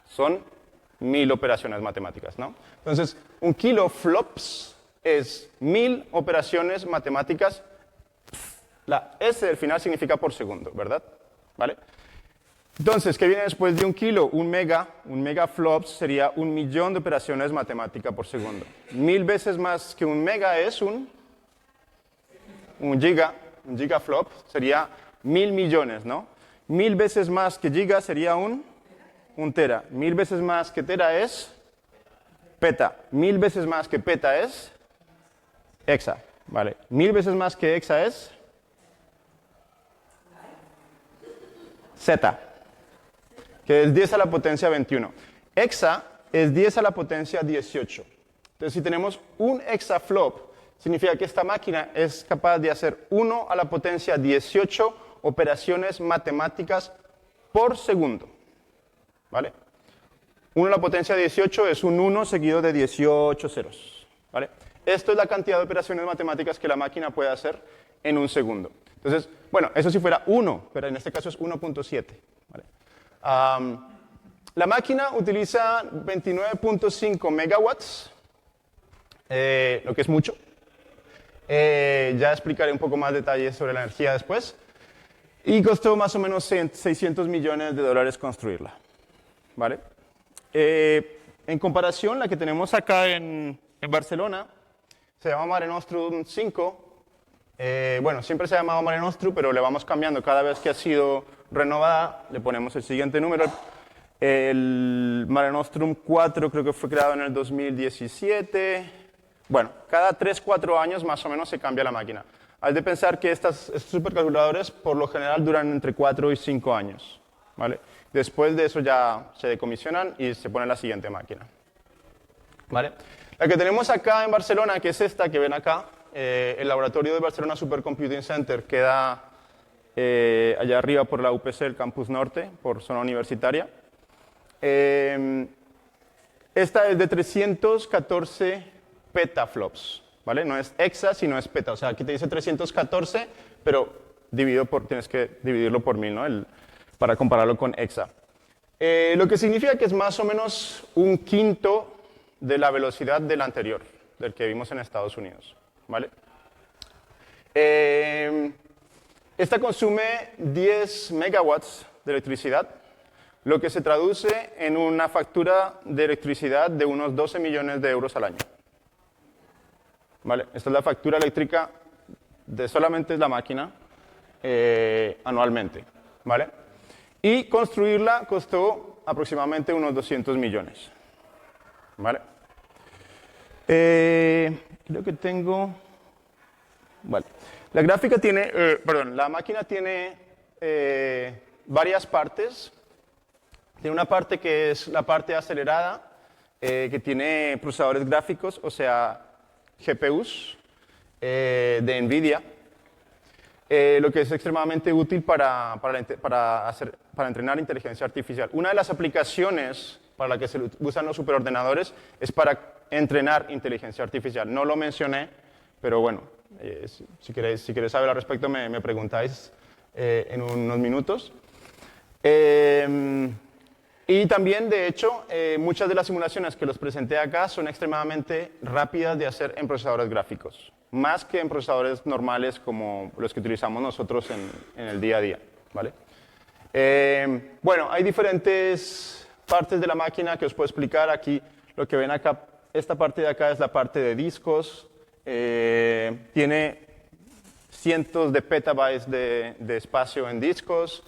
son 1000 operaciones matemáticas, ¿no? Entonces, un kilo flops es 1000 operaciones matemáticas. La S del final significa por segundo, ¿verdad? ¿Vale? Entonces, ¿qué viene después de un kilo? Un mega flops sería 1.000.000 de operaciones matemáticas por segundo. 1000 veces más que un mega es un gigaflop sería 1000 millones, ¿no? 1000 veces más que giga sería un tera. 1000 veces más que tera es peta. 1000 veces más que peta es hexa, ¿vale? 1000 veces más que hexa es zeta, que es 10 a la potencia 21. Hexa es 10 a la potencia 18. Entonces, si tenemos un hexaflop, significa que esta máquina es capaz de hacer 1 a la potencia 18 operaciones matemáticas por segundo. ¿Vale? 1 a la potencia 18 es un 1 seguido de 18 ceros. ¿Vale? Esto es la cantidad de operaciones matemáticas que la máquina puede hacer en un segundo. Entonces, bueno, eso si fuera 1, pero en este caso es 1.7. ¿Vale? La máquina utiliza 29.5 megawatts, lo que es mucho. Ya explicaré un poco más detalles sobre la energía después. Y costó más o menos $600 millones construirla. ¿Vale? En comparación, la que tenemos acá en Barcelona se llama Mare Nostrum 5. Bueno, siempre se ha llamado Mare Nostrum, pero le vamos cambiando cada vez que ha sido renovada. Le ponemos el siguiente número. El Mare Nostrum 4 creo que fue creado en el 2017. Bueno, cada 3-4 años más o menos se cambia la máquina. Hay de pensar que estos supercalculadores por lo general duran entre 4 y 5 años. ¿Vale? Después de eso ya se decomisionan y se pone la siguiente máquina. ¿Vale? La que tenemos acá en Barcelona, que es esta que ven acá, el laboratorio de Barcelona Supercomputing Center queda allá arriba por la UPC, el Campus Norte, por zona universitaria. Esta es de 314 petaflops, ¿vale? No es hexa, sino es peta. O sea, aquí te dice 314, pero tienes que dividirlo por 1000, ¿no? Para compararlo con hexa. Lo que significa que es más o menos un quinto de la velocidad del anterior, del que vimos en Estados Unidos, ¿vale? Esta consume 10 megawatts de electricidad, lo que se traduce en una factura de electricidad de unos 12 millones de euros al año. ¿Vale? Esta es la factura eléctrica de solamente la máquina anualmente. ¿Vale? Y construirla costó aproximadamente unos 200 millones. ¿Vale? Creo que tengo... Vale. La gráfica tiene, la máquina tiene varias partes. Tiene una parte que es la parte acelerada, que tiene procesadores gráficos, o sea, GPUs de NVIDIA, lo que es extremadamente útil para entrenar inteligencia artificial. Una de las aplicaciones para la que se usan los superordenadores es para entrenar inteligencia artificial. No lo mencioné, pero bueno, si queréis saber al respecto me preguntáis en unos minutos. Y también, de hecho, muchas de las simulaciones que los presenté acá son extremadamente rápidas de hacer en procesadores gráficos, más que en procesadores normales como los que utilizamos nosotros en el día a día, ¿vale? Bueno, hay diferentes partes de la máquina que os puedo explicar. Aquí, lo que ven acá, esta parte de acá es la parte de discos. Tiene cientos de petabytes de espacio en discos.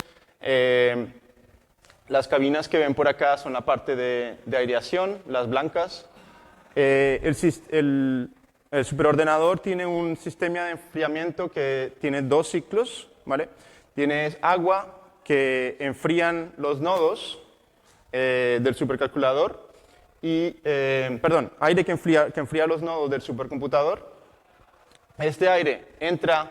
Las cabinas que ven por acá son la parte de aireación, las blancas. El superordenador tiene un sistema de enfriamiento que tiene dos ciclos, ¿vale? Tienes agua que enfrían los nodos del supercalculador y, aire que enfría los nodos del supercomputador. Este aire entra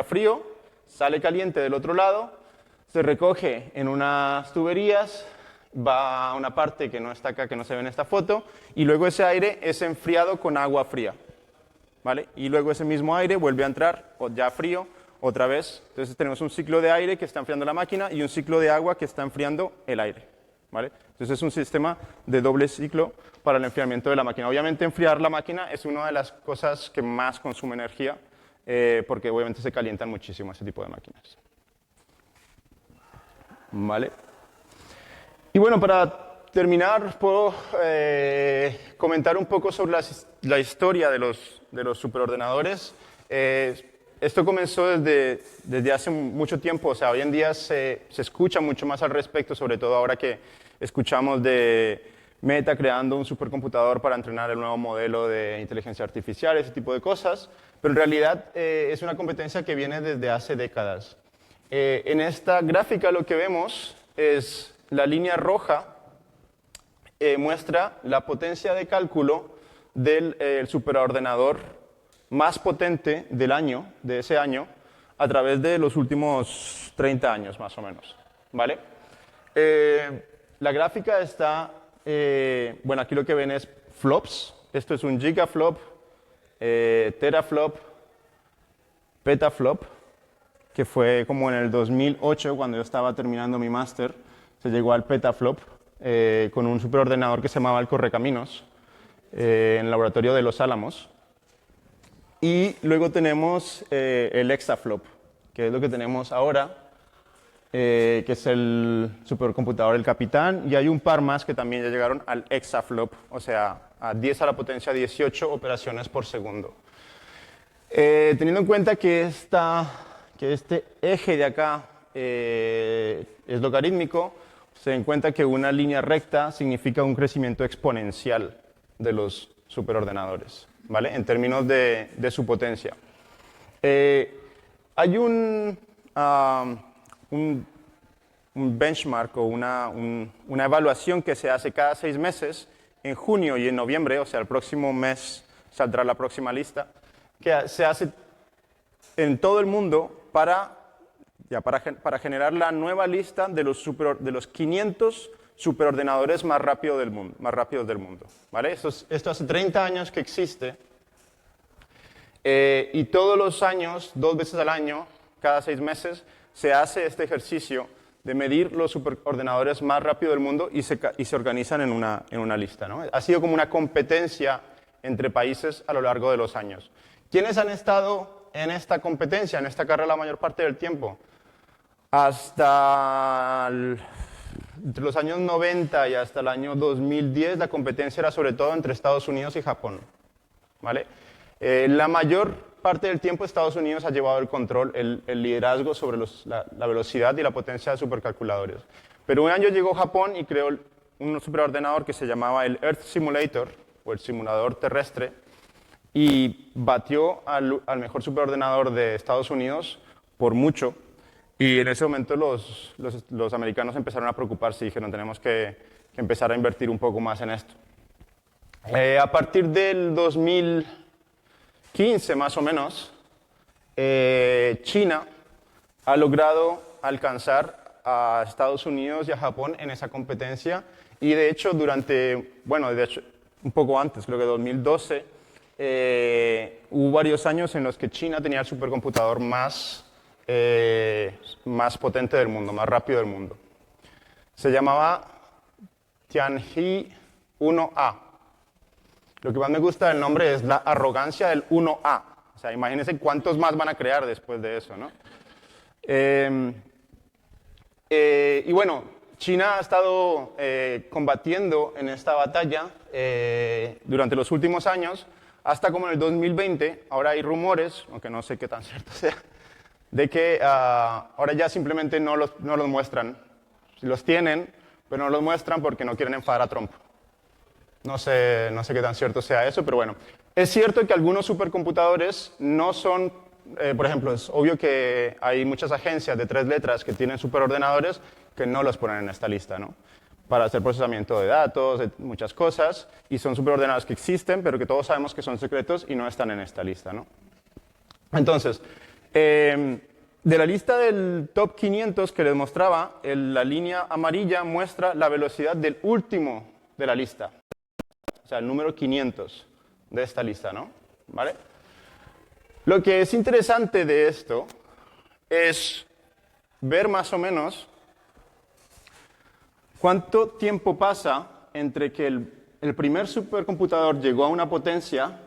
frío, sale caliente del otro lado, se recoge en unas tuberías, va a una parte que no está acá, que no se ve en esta foto, y luego ese aire es enfriado con agua fría, ¿vale? Y luego ese mismo aire vuelve a entrar, ya frío, otra vez. Entonces tenemos un ciclo de aire que está enfriando la máquina y un ciclo de agua que está enfriando el aire, ¿vale? Entonces es un sistema de doble ciclo para el enfriamiento de la máquina. Obviamente enfriar la máquina es una de las cosas que más consume energía, porque obviamente se calientan muchísimo ese tipo de máquinas. ¿Vale? Y bueno, para terminar, puedo comentar un poco sobre la historia de los superordenadores. Esto comenzó desde hace mucho tiempo, o sea, hoy en día se escucha mucho más al respecto, sobre todo ahora que escuchamos de Meta creando un supercomputador para entrenar el nuevo modelo de inteligencia artificial, ese tipo de cosas, pero en realidad es una competencia que viene desde hace décadas. En esta gráfica lo que vemos es la línea roja, muestra la potencia de cálculo del superordenador más potente del año, de ese año, a través de los últimos 30 años más o menos, ¿vale? La gráfica está, bueno, aquí lo que ven es flops. Esto es un gigaflop, teraflop, petaflop, que fue como en el 2008, cuando yo estaba terminando mi máster, se llegó al petaflop con un superordenador que se llamaba el Correcaminos, en el laboratorio de Los Álamos. Y luego tenemos el hexaflop, que es lo que tenemos ahora, que es el supercomputador El Capitán, y hay un par más que también ya llegaron al hexaflop, o sea, a 10 a la potencia 18 operaciones por segundo. Teniendo en cuenta que este eje de acá es logarítmico, se den cuenta que una línea recta significa un crecimiento exponencial de los superordenadores, ¿vale? En términos de su potencia. Hay un benchmark o una evaluación que se hace cada 6 meses, en junio y en noviembre, o sea, el próximo mes saldrá la próxima lista, que se hace en todo el mundo para generar la nueva lista de los 500 superordenadores más rápidos del mundo. ¿Vale? Esto hace 30 años que existe, y todos los años, 2 veces al año, cada 6 meses, se hace este ejercicio de medir los superordenadores más rápidos del mundo y se organizan en una lista, ¿no? Ha sido como una competencia entre países a lo largo de los años. ¿Quiénes han estado en esta competencia, en esta carrera la mayor parte del tiempo? Entre los años 90 y hasta el año 2010, la competencia era sobre todo entre Estados Unidos y Japón, ¿vale? La mayor parte del tiempo Estados Unidos ha llevado el control, el liderazgo sobre la velocidad y la potencia de supercalculadores. Pero un año llegó Japón y creó un superordenador que se llamaba el Earth Simulator, o el simulador terrestre, y batió al mejor superordenador de Estados Unidos por mucho. Y en ese momento los americanos empezaron a preocuparse y dijeron, tenemos que empezar a invertir un poco más en esto. A partir del 2015, más o menos, China ha logrado alcanzar a Estados Unidos y a Japón en esa competencia. Y de hecho, un poco antes, creo que 2012, hubo varios años en los que China tenía el supercomputador más potente del mundo, más rápido del mundo. Se llamaba Tianhe 1A. Lo que más me gusta del nombre es la arrogancia del 1A. O sea, imagínense cuántos más van a crear después de eso, ¿no? Y bueno, China ha estado combatiendo en esta batalla durante los últimos años, hasta como en el 2020, ahora hay rumores, aunque no sé qué tan cierto sea, de que ahora ya simplemente no los muestran. Los tienen, pero no los muestran porque no quieren enfadar a Trump. No sé qué tan cierto sea eso, pero bueno. Es cierto que algunos supercomputadores no son, por ejemplo, es obvio que hay muchas agencias de 3 letras que tienen superordenadores que no los ponen en esta lista, ¿no? Para hacer procesamiento de datos, de muchas cosas, y son superordenadores que existen, pero que todos sabemos que son secretos y no están en esta lista, ¿no? Entonces, de la lista del top 500 que les mostraba, la línea amarilla muestra la velocidad del último de la lista. O sea, el número 500 de esta lista, ¿no? ¿Vale? Lo que es interesante de esto es ver más o menos cuánto tiempo pasa entre que el primer supercomputador llegó a una potencia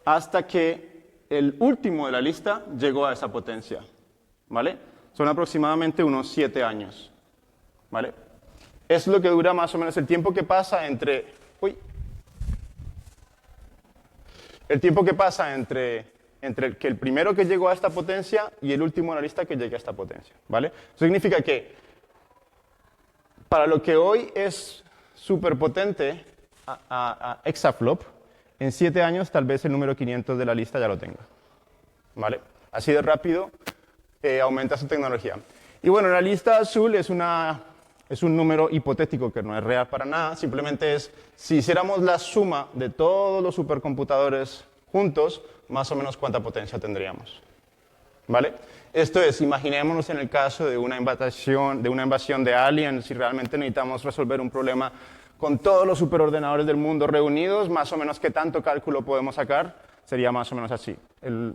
hasta que el último de la lista llegó a esa potencia, ¿vale? Son aproximadamente unos 7 años, ¿vale? Es lo que dura más o menos el tiempo que pasa entre... El tiempo que pasa entre que el primero que llegó a esta potencia y el último de la lista que llegue a esta potencia, ¿vale? Eso significa que para lo que hoy es súper potente a exaflop, en 7 años tal vez el número 500 de la lista ya lo tenga, ¿vale? Así de rápido aumenta su tecnología. Y bueno, la lista azul es un número hipotético que no es real para nada, simplemente es si hiciéramos la suma de todos los supercomputadores juntos, más o menos cuánta potencia tendríamos, ¿vale? Esto es, imaginémonos en el caso de una invasión de aliens, si realmente necesitamos resolver un problema con todos los superordenadores del mundo reunidos, más o menos qué tanto cálculo podemos sacar, sería más o menos así,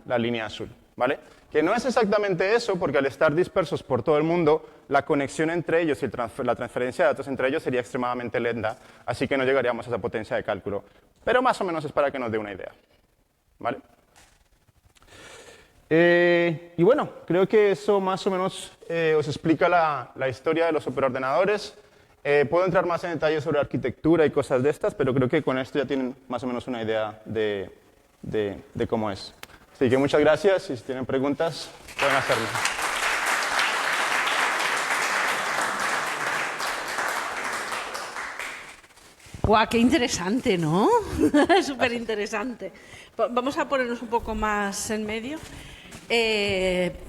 la línea azul, ¿vale? Que no es exactamente eso, porque al estar dispersos por todo el mundo, la conexión entre ellos y la transferencia de datos entre ellos sería extremadamente lenta, así que no llegaríamos a esa potencia de cálculo. Pero más o menos es para que nos dé una idea, ¿vale? Y bueno, creo que eso más o menos os explica la historia de los superordenadores. Puedo entrar más en detalle sobre arquitectura y cosas de estas, pero creo que con esto ya tienen más o menos una idea de cómo es. Así que muchas gracias y si tienen preguntas, pueden hacerme. ¡Guau, qué interesante!, ¿no? Súper interesante. Vamos a ponernos un poco más en medio.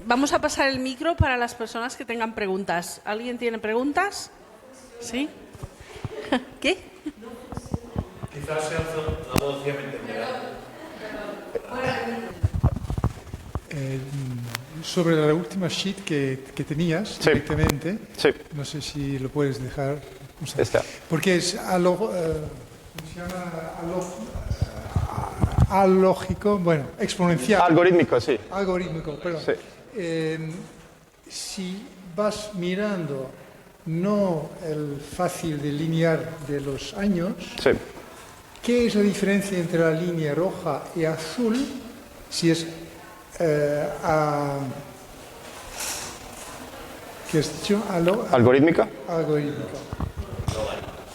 Vamos a pasar el micro para las personas que tengan preguntas. ¿Alguien tiene preguntas? ¿Sí? ¿Qué? Quizás sea algo que me entenderá. Sobre la última sheet que tenías, Sí. directamente, Sí. no sé si lo puedes dejar. No sé. Está. Porque es alógico, bueno, exponencial. Algorítmico, sí. Algorítmico, perdón. Sí. Si vas mirando no el fácil de linear de los años, Sí. ¿qué es la diferencia entre la línea roja y azul si es ¿qué has dicho? ¿Algorítmica? Algorítmico.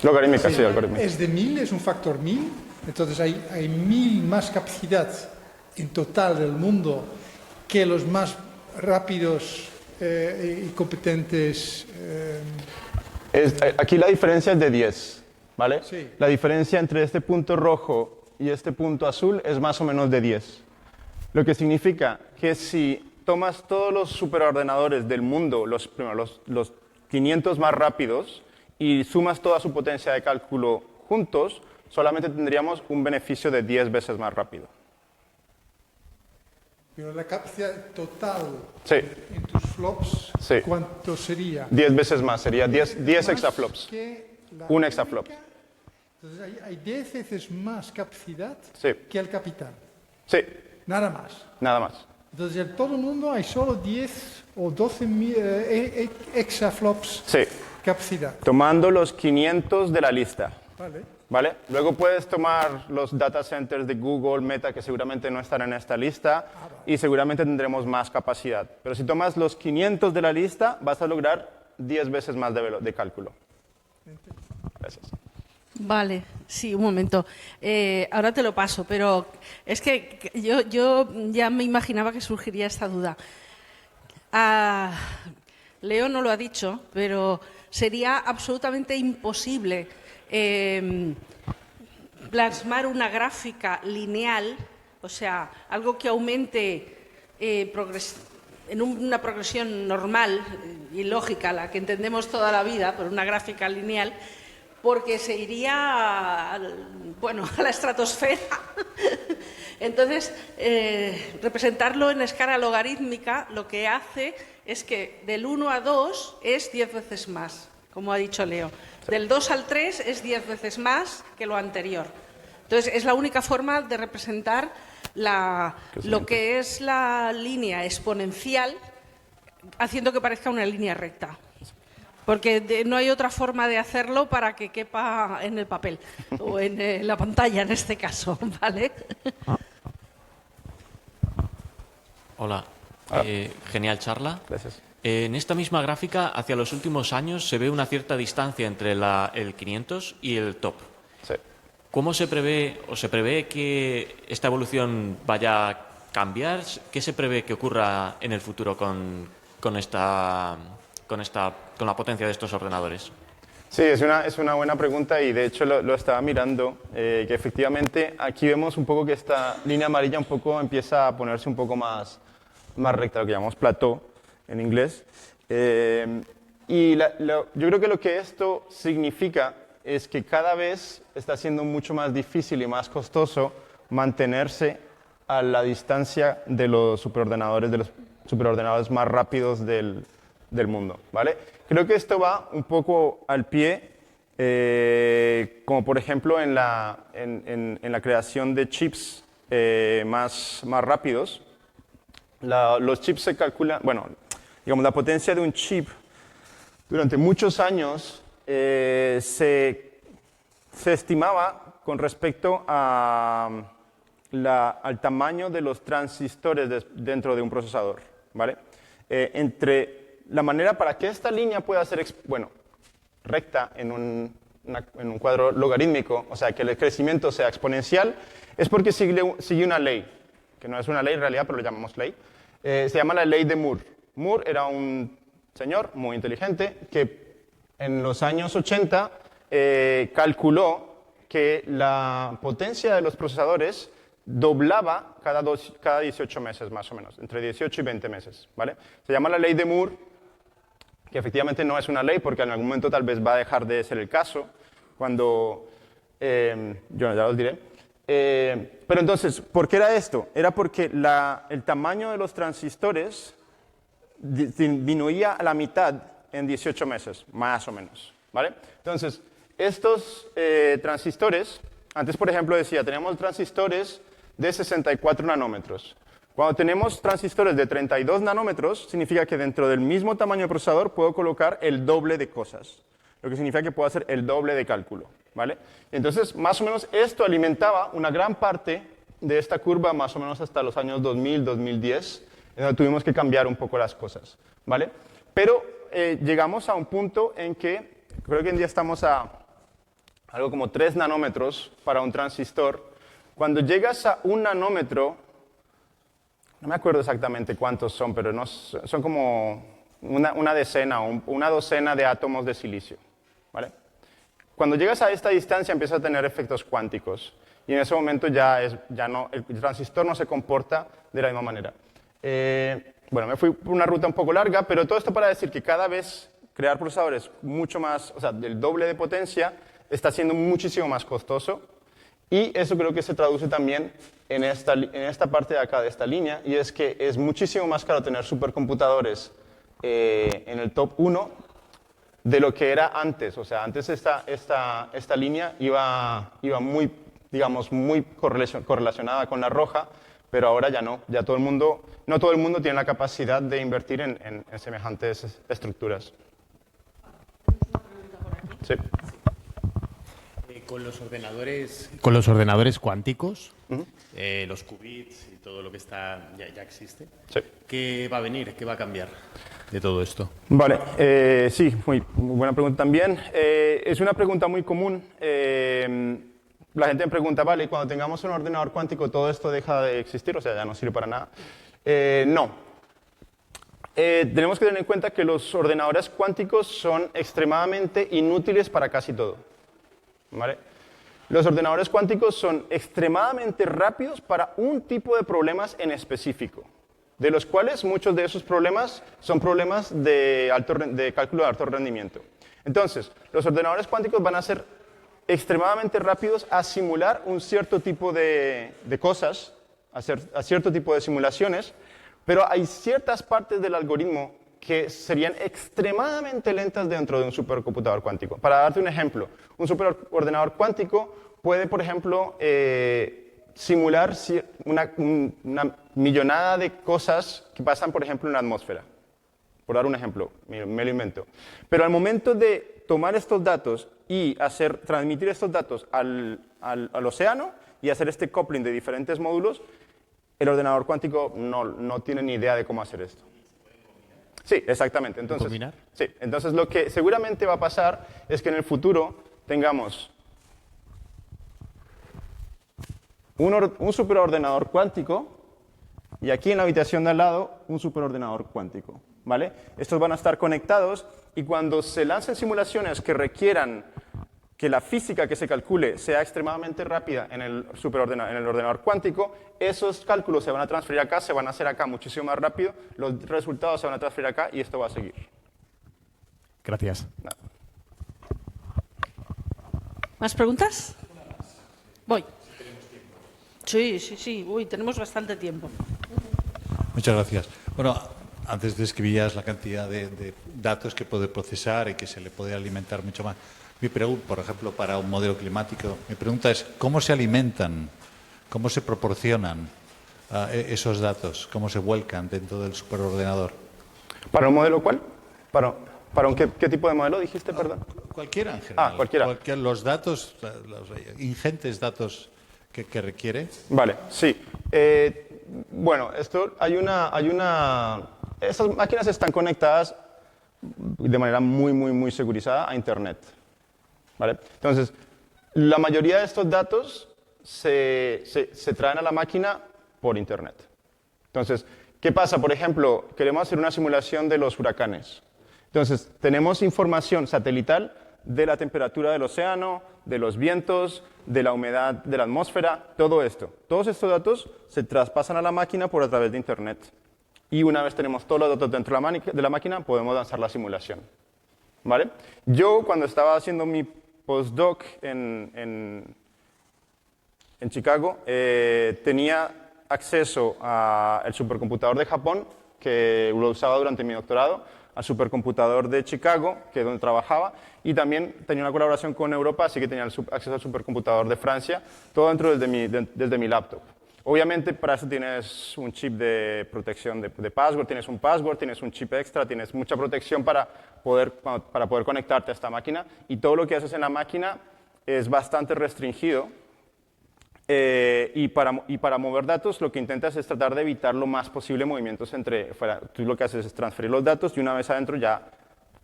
Logarítmica, sí, algorítmica. Es de 1000, es un factor 1000, entonces hay 1000 más capacidad en total del mundo que los más rápidos y competentes. Aquí la diferencia es de 10, ¿vale? Sí. La diferencia entre este punto rojo y este punto azul es más o menos de 10. Lo que significa que si tomas todos los superordenadores del mundo, los 500 más rápidos, y sumas toda su potencia de cálculo juntos, solamente tendríamos un beneficio de 10 veces más rápido. Pero la capacidad total Sí. en tus flops, Sí. ¿cuánto sería? 10 veces más, sería 10 Más exaflops. que la Un exaflop. única. Entonces hay 10 veces más capacidad Sí. que el capital. Sí, Nada más. nada más. Entonces en todo el mundo hay solo 10 o 12 exaflops Sí, capacidad. tomando los 500 de la lista. Vale. ¿Vale? Luego puedes tomar los data centers de Google, Meta, que seguramente no estarán en esta lista, y seguramente tendremos más capacidad. Pero si tomas los 500 de la lista, vas a lograr 10 veces más de cálculo. Gracias. Vale, sí, un momento. Ahora te lo paso, pero es que yo ya me imaginaba que surgiría esta duda. Leo no lo ha dicho, pero sería absolutamente imposible plasmar una gráfica lineal, o sea, algo que aumente en una progresión normal y lógica, la que entendemos toda la vida, por una gráfica lineal, porque se iría a la estratosfera. Entonces, representarlo en escala logarítmica lo que hace es que del 1 a 2 es 10 veces más, como ha dicho Leo. Del 2 al 3 es 10 veces más que lo anterior. Entonces, es la única forma de representar lo que es la línea exponencial, haciendo que parezca una línea recta. Porque no hay otra forma de hacerlo para que quepa en el papel, o en la pantalla en este caso, ¿vale? Hola, genial charla. Gracias. En esta misma gráfica, hacia los últimos años, se ve una cierta distancia entre el 500 y el top. Sí. ¿Cómo se prevé que esta evolución vaya a cambiar? ¿Qué se prevé que ocurra en el futuro con la potencia de estos ordenadores? Sí, es una buena pregunta y de hecho lo estaba mirando, que efectivamente aquí vemos un poco que esta línea amarilla un poco empieza a ponerse un poco más recta, lo que llamamos plateau en inglés. Y yo creo que lo que esto significa es que cada vez está siendo mucho más difícil y más costoso mantenerse a la distancia de los superordenadores más rápidos del mundo, ¿vale? Creo que esto va un poco al pie, como por ejemplo en la creación de chips más rápidos. Los chips se calculan, digamos, la potencia de un chip durante muchos años se estimaba con respecto al tamaño de los transistores dentro de un procesador, ¿vale? La manera para que esta línea pueda ser recta en un cuadro logarítmico, o sea, que el crecimiento sea exponencial, es porque sigue una ley, que no es una ley en realidad, pero lo llamamos ley. Se llama la ley de Moore. Moore era un señor muy inteligente que en los años 80 calculó que la potencia de los procesadores doblaba cada 18 meses más o menos, entre 18 y 20 meses, ¿vale? Se llama la ley de Moore, que efectivamente no es una ley porque en algún momento tal vez va a dejar de ser el caso, cuando, yo ya os diré. Pero entonces, ¿por qué era esto? Era porque el tamaño de los transistores disminuía a la mitad en 18 meses, más o menos, ¿vale? Entonces, estos transistores, antes por ejemplo decía, teníamos transistores de 64 nanómetros. Cuando tenemos transistores de 32 nanómetros, significa que dentro del mismo tamaño de procesador puedo colocar el doble de cosas, lo que significa que puedo hacer el doble de cálculo, ¿vale? Entonces, más o menos esto alimentaba una gran parte de esta curva, más o menos hasta los años 2000, 2010, en donde tuvimos que cambiar un poco las cosas, ¿vale? Pero llegamos a un punto en que, creo que hoy en día estamos a algo como 3 nanómetros para un transistor. Cuando llegas a 1 nanómetro, no me acuerdo exactamente cuántos son, pero no, son como una decena o una docena de átomos de silicio, ¿vale? Cuando llegas a esta distancia empieza a tener efectos cuánticos y en ese momento el transistor no se comporta de la misma manera. Bueno, me fui por una ruta un poco larga, pero todo esto para decir que cada vez crear procesadores mucho más, o sea, del doble de potencia, está siendo muchísimo más costoso y eso creo que se traduce también en esta parte de acá de esta línea y es que es muchísimo más caro tener supercomputadores en el top 1 de lo que era antes. O sea, antes esta línea iba muy, digamos, muy correlacionada con la roja, pero ahora ya no. Ya no todo el mundo tiene la capacidad de invertir en semejantes estructuras. Sí. Con los ordenadores cuánticos, los qubits y todo lo que está ya existe, Sí. ¿qué va a venir? ¿Qué va a cambiar de todo esto? Vale, sí, muy buena pregunta también. Es una pregunta muy común. La gente me pregunta, vale, cuando tengamos un ordenador cuántico, ¿todo esto deja de existir? O sea, ya no sirve para nada. No. Tenemos que tener en cuenta que los ordenadores cuánticos son extremadamente inútiles para casi todo. ¿Vale? Los ordenadores cuánticos son extremadamente rápidos para un tipo de problemas en específico, de los cuales muchos de esos problemas son problemas de cálculo de alto rendimiento. Entonces, los ordenadores cuánticos van a ser extremadamente rápidos a simular un cierto tipo de cosas, a cierto tipo de simulaciones, pero hay ciertas partes del algoritmo que serían extremadamente lentas dentro de un supercomputador cuántico. Para darte un ejemplo, un superordenador cuántico puede, por ejemplo, simular una millonada de cosas que pasan, por ejemplo, en la atmósfera. Por dar un ejemplo, me lo invento. Pero al momento de tomar estos datos y transmitir estos datos al océano y hacer este coupling de diferentes módulos, el ordenador cuántico no tiene ni idea de cómo hacer esto. Sí, exactamente. Entonces, ¿combinar? Sí, entonces lo que seguramente va a pasar es que en el futuro tengamos un superordenador cuántico y aquí en la habitación de al lado un superordenador cuántico, ¿vale? Estos van a estar conectados y cuando se lancen simulaciones que requieran que la física que se calcule sea extremadamente rápida en el ordenador cuántico, esos cálculos se van a transferir acá, se van a hacer acá muchísimo más rápido, los resultados se van a transferir acá y esto va a seguir. Gracias. Nada. ¿Más preguntas? Voy. Sí. Uy, tenemos bastante tiempo. Muchas gracias. Bueno, antes describías la cantidad de datos que puede procesar y que se le puede alimentar mucho más. Mi pregunta, por ejemplo, para un modelo climático, mi pregunta es ¿cómo se alimentan, cómo se proporcionan esos datos, cómo se vuelcan dentro del superordenador? ¿Para un modelo cuál? ¿Para qué tipo de modelo dijiste, perdón? Cualquiera en general. Cualquiera. Los datos, los ingentes datos que requiere. Vale, sí. Bueno, estas máquinas están conectadas de manera muy segurizada a Internet. ¿Vale? Entonces, la mayoría de estos datos se traen a la máquina por Internet. Entonces, ¿qué pasa? Por ejemplo, queremos hacer una simulación de los huracanes. Entonces, tenemos información satelital de la temperatura del océano, de los vientos, de la humedad de la atmósfera, todo esto. Todos estos datos se traspasan a la máquina a través de Internet. Y una vez tenemos todos los datos dentro de la máquina, podemos lanzar la simulación. ¿Vale? Yo, cuando estaba haciendo mi postdoc en Chicago, tenía acceso al supercomputador de Japón, que lo usaba durante mi doctorado, al supercomputador de Chicago, que es donde trabajaba, y también tenía una colaboración con Europa, así que tenía acceso al supercomputador de Francia, todo dentro desde mi laptop. Obviamente, para eso tienes un chip de protección de password, tienes un chip extra, tienes mucha protección para poder conectarte a esta máquina, y todo lo que haces en la máquina es bastante restringido. Y para mover datos, lo que intentas es tratar de evitar lo más posible movimientos fuera. Tú lo que haces es transferir los datos y una vez adentro ya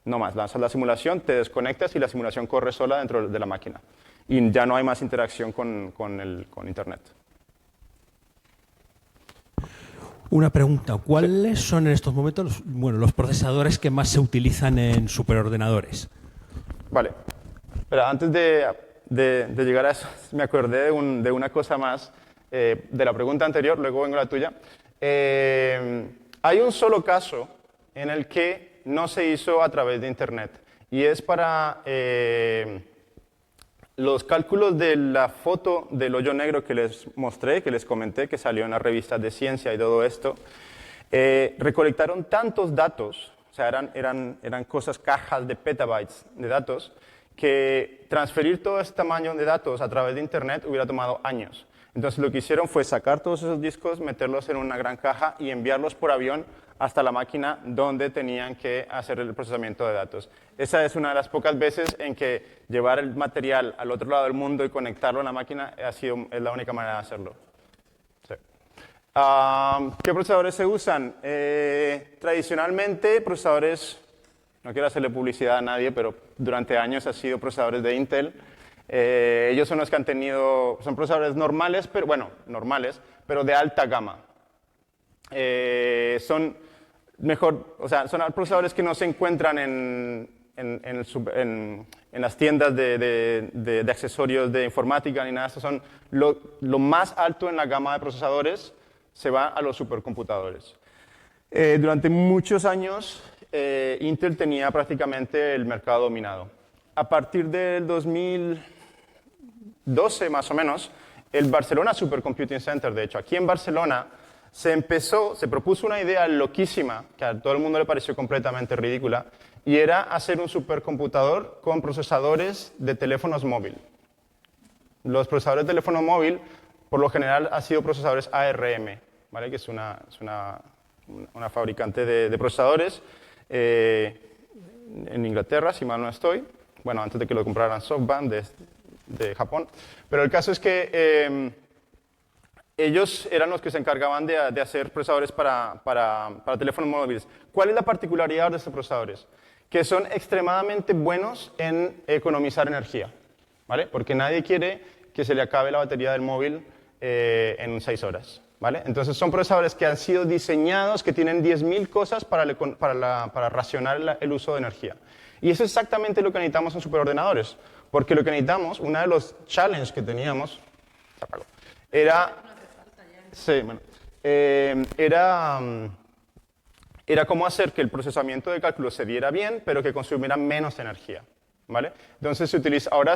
no más, lanzas la simulación, te desconectas y la simulación corre sola dentro de la máquina. Y ya no hay más interacción con Internet. Una pregunta. ¿Cuáles son en estos momentos los procesadores que más se utilizan en superordenadores? Vale. Pero antes de llegar a eso, me acordé de una cosa más de la pregunta anterior, luego vengo a la tuya. Hay un solo caso en el que no se hizo a través de Internet y es para los cálculos de la foto del hoyo negro que les mostré, que les comenté, que salió en las revistas de ciencia y todo esto. Recolectaron tantos datos, o sea, eran cosas, cajas de petabytes de datos, que transferir todo ese tamaño de datos a través de Internet hubiera tomado años. Entonces lo que hicieron fue sacar todos esos discos, meterlos en una gran caja y enviarlos por avión hasta la máquina donde tenían que hacer el procesamiento de datos. Esa es una de las pocas veces en que llevar el material al otro lado del mundo y conectarlo a la máquina es la única manera de hacerlo. Sí. ¿Qué procesadores se usan? Tradicionalmente, procesadores, no quiero hacerle publicidad a nadie, pero durante años ha sido procesadores de Intel. Ellos son los que han tenido, son procesadores normales, pero de alta gama. Son procesadores que no se encuentran en las tiendas de accesorios de informática ni nada. Estos son lo más alto en la gama de procesadores, se va a los supercomputadores. Durante muchos años, Intel tenía prácticamente el mercado dominado. A partir del 2012, más o menos, el Barcelona Supercomputing Center, de hecho, aquí en Barcelona, se propuso una idea loquísima, que a todo el mundo le pareció completamente ridícula, y era hacer un supercomputador con procesadores de teléfonos móviles. Los procesadores de teléfono móvil, por lo general, han sido procesadores ARM, ¿vale? Que es una fabricante de procesadores en Inglaterra, si mal no estoy. Bueno, antes de que lo compraran SoftBank de Japón. Pero el caso es que ellos eran los que se encargaban de hacer procesadores para teléfonos móviles. ¿Cuál es la particularidad de estos procesadores? Que son extremadamente buenos en economizar energía, ¿vale? Porque nadie quiere que se le acabe la batería del móvil en 6 horas, ¿vale? Entonces son procesadores que han sido diseñados, que tienen 10.000 cosas para racionar el uso de energía. Y eso es exactamente lo que necesitamos en superordenadores, porque lo que necesitamos, uno de los challenges que teníamos, era cómo hacer que el procesamiento de cálculo se diera bien, pero que consumiera menos energía, ¿vale? Entonces se utiliza ahora,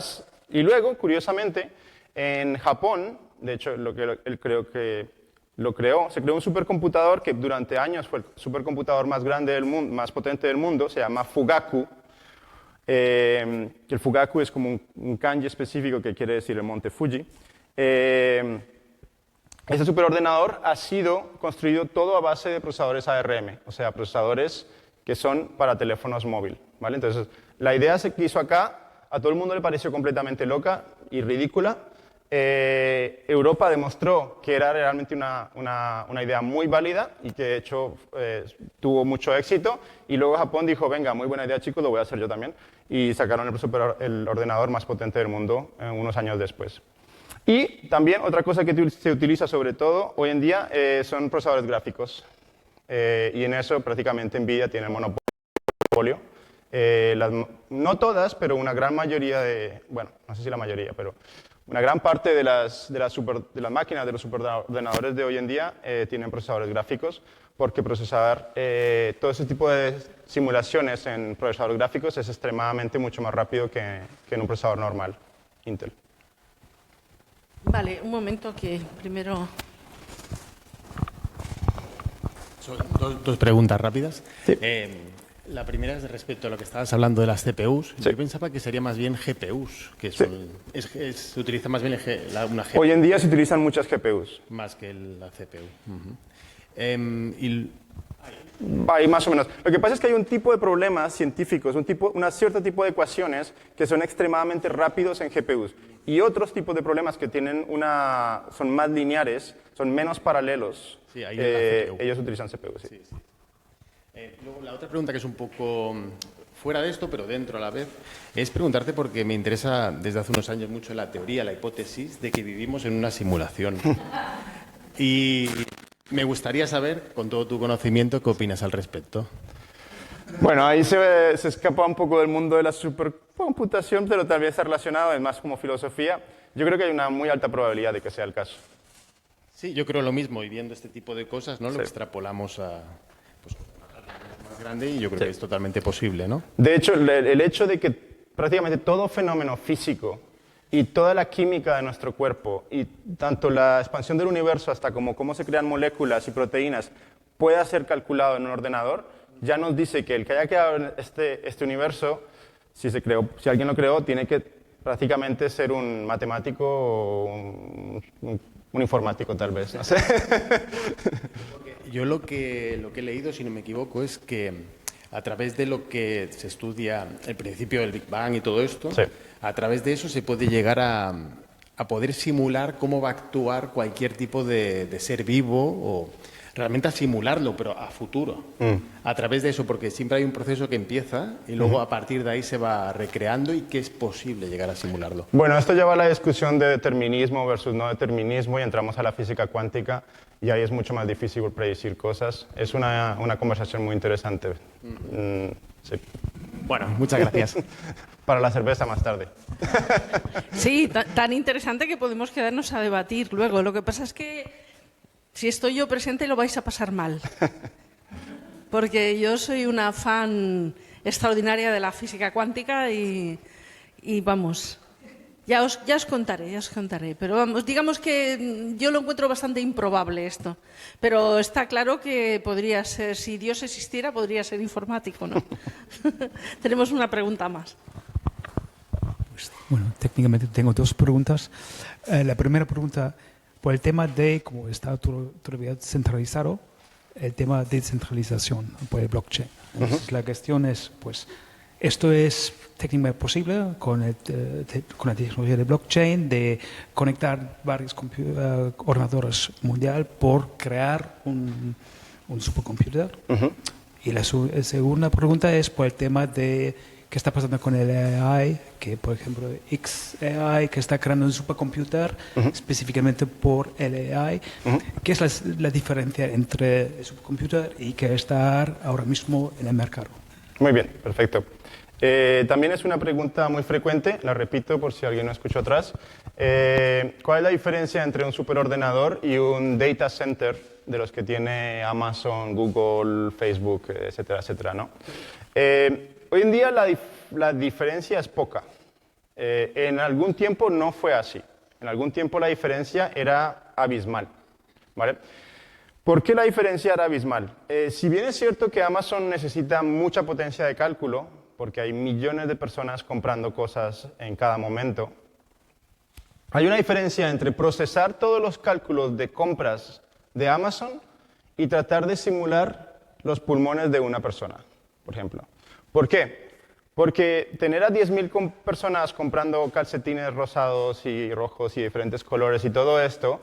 y luego, curiosamente, en Japón, de hecho, él creo que se creó un supercomputador que durante años fue el supercomputador más grande del mundo, más potente del mundo, se llama Fugaku. El Fugaku es como un kanji específico que quiere decir el monte Fuji. Este superordenador ha sido construido todo a base de procesadores ARM, o sea, procesadores que son para teléfonos móviles, ¿vale? Entonces, la idea que hizo acá, a todo el mundo le pareció completamente loca y ridícula. Europa demostró que era realmente una idea muy válida y que de hecho tuvo mucho éxito, y luego Japón dijo, venga, muy buena idea chicos, lo voy a hacer yo también, y sacaron el ordenador más potente del mundo unos años después. Y también otra cosa que se utiliza sobre todo hoy en día son procesadores gráficos, y en eso prácticamente NVIDIA tiene el monopolio. No todas, pero una gran mayoría bueno, no sé si la mayoría, pero una gran parte de las máquinas, de los superordenadores de hoy en día tienen procesadores gráficos, porque procesar todo ese tipo de simulaciones en procesadores gráficos es extremadamente mucho más rápido que en un procesador normal, Intel. Vale, un momento que primero... Dos preguntas rápidas. Sí. La primera es respecto a lo que estabas hablando de las CPUs. Sí. Yo pensaba que sería más bien GPUs, que Sí. se utiliza más bien una GPU. Hoy en día se utilizan muchas GPUs. Más que la CPU. Ahí más o menos. Lo que pasa es que hay un tipo de problemas científicos, un cierto tipo de ecuaciones que son extremadamente rápidos en GPUs, y otros tipos de problemas que son más lineares, son menos paralelos. Sí, ahí en la CPU. Ellos utilizan CPUs. Sí. Sí. Luego, la otra pregunta, que es un poco fuera de esto, pero dentro a la vez, es preguntarte, porque me interesa desde hace unos años mucho la teoría, la hipótesis de que vivimos en una simulación. Y Me gustaría saber, con todo tu conocimiento, ¿qué opinas al respecto? Bueno, ahí se escapa un poco del mundo de la supercomputación, pero también está relacionado, es más como filosofía. Yo creo que hay una muy alta probabilidad de que sea el caso. Sí, yo creo lo mismo, y viendo este tipo de cosas, ¿no? Sí. Lo extrapolamos a pues, una realidad más grande y yo creo que es totalmente posible, ¿no? De hecho, el hecho de que prácticamente todo fenómeno físico y toda la química de nuestro cuerpo, y tanto la expansión del universo hasta como cómo se crean moléculas y proteínas, pueda ser calculado en un ordenador, ya nos dice que el que haya creado este universo, si alguien lo creó, tiene que prácticamente ser un matemático o un informático, tal vez. No sé. Yo lo que he leído, si no me equivoco, es que a través de lo que se estudia el principio del Big Bang y todo esto, Sí. a través de eso se puede llegar a poder simular cómo va a actuar cualquier tipo de ser vivo o realmente a simularlo, pero a futuro. A través de eso, porque siempre hay un proceso que empieza y luego a partir de ahí se va recreando y que es posible llegar a simularlo. Bueno, esto lleva a la discusión de determinismo versus no determinismo y entramos a la física cuántica y ahí es mucho más difícil predecir cosas. Es una conversación muy interesante. Sí. Bueno, muchas gracias. Para la cerveza más tarde. Sí, tan interesante que podemos quedarnos a debatir luego. Lo que pasa es que si estoy yo presente lo vais a pasar mal. Porque yo soy una fan extraordinaria de la física cuántica y vamos, ya os contaré. Pero vamos, digamos que yo lo encuentro bastante improbable esto. Pero está claro que podría ser, si Dios existiera, podría ser informático, ¿no? Tenemos una pregunta más. Bueno, técnicamente tengo dos preguntas. La primera pregunta, por el tema de, como está todavía centralizado, el tema de descentralización por el blockchain. Entonces, la cuestión es, pues, ¿esto es técnicamente posible con la tecnología de blockchain de conectar varios ordenadores mundial por crear un supercomputer? Y la segunda pregunta es por el tema de qué está pasando con el AI, que por ejemplo XAI, que está creando un supercomputer específicamente por el AI. ¿Qué es la diferencia entre el supercomputer y que está ahora mismo en el mercado? Muy bien, perfecto. También es una pregunta muy frecuente, la repito por si alguien no escuchó atrás. ¿Cuál es la diferencia entre un superordenador y un data center de los que tiene Amazon, Google, Facebook, etcétera, etcétera, ¿no? Hoy en día la diferencia es poca. En algún tiempo no fue así. En algún tiempo la diferencia era abismal, ¿vale? ¿Por qué la diferencia era abismal? Si bien es cierto que Amazon necesita mucha potencia de cálculo, porque hay millones de personas comprando cosas en cada momento, hay una diferencia entre procesar todos los cálculos de compras de Amazon y tratar de simular los pulmones de una persona, por ejemplo. ¿Por qué? Porque tener a 10.000 personas comprando calcetines rosados y rojos y diferentes colores y todo esto,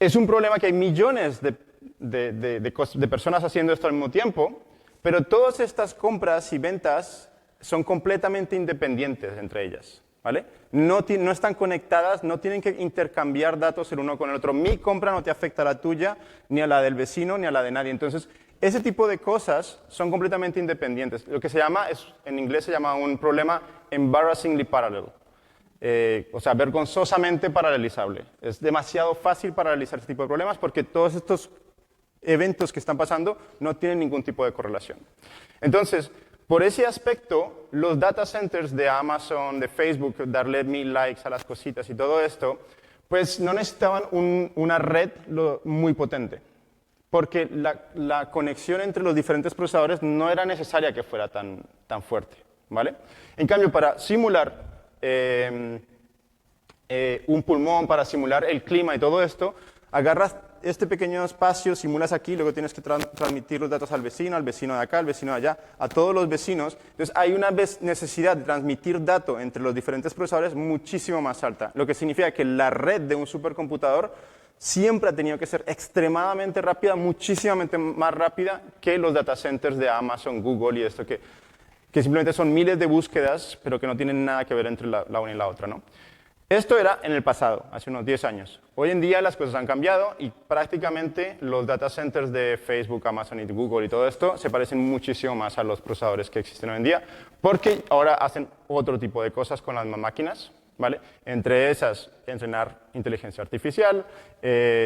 es un problema que hay millones de personas haciendo esto al mismo tiempo, pero todas estas compras y ventas son completamente independientes entre ellas, ¿vale? No están conectadas, no tienen que intercambiar datos el uno con el otro. Mi compra no te afecta a la tuya, ni a la del vecino, ni a la de nadie. Entonces, ese tipo de cosas son completamente independientes. Lo que se llama, en inglés se llama un problema embarrassingly parallel. O sea, vergonzosamente paralelizable. Es demasiado fácil paralelizar este tipo de problemas porque todos estos eventos que están pasando no tienen ningún tipo de correlación. Entonces, por ese aspecto, los data centers de Amazon, de Facebook, darle 1000 likes a las cositas y todo esto, pues no necesitaban una red muy potente. Porque la conexión entre los diferentes procesadores no era necesaria que fuera tan fuerte, ¿vale? En cambio, para simular un pulmón, para simular el clima y todo esto, agarras este pequeño espacio, simulas aquí, luego tienes que transmitir los datos al vecino de acá, al vecino de allá, a todos los vecinos. Entonces, hay una necesidad de transmitir datos entre los diferentes procesadores muchísimo más alta, lo que significa que la red de un supercomputador siempre ha tenido que ser extremadamente rápida, muchísimamente más rápida que los data centers de Amazon, Google y esto, que simplemente son miles de búsquedas, pero que no tienen nada que ver entre la una y la otra, ¿no? Esto era en el pasado, hace unos 10 años. Hoy en día las cosas han cambiado y prácticamente los data centers de Facebook, Amazon y Google y todo esto se parecen muchísimo más a los procesadores que existen hoy en día, porque ahora hacen otro tipo de cosas con las máquinas, ¿vale? Entre esas, entrenar inteligencia artificial,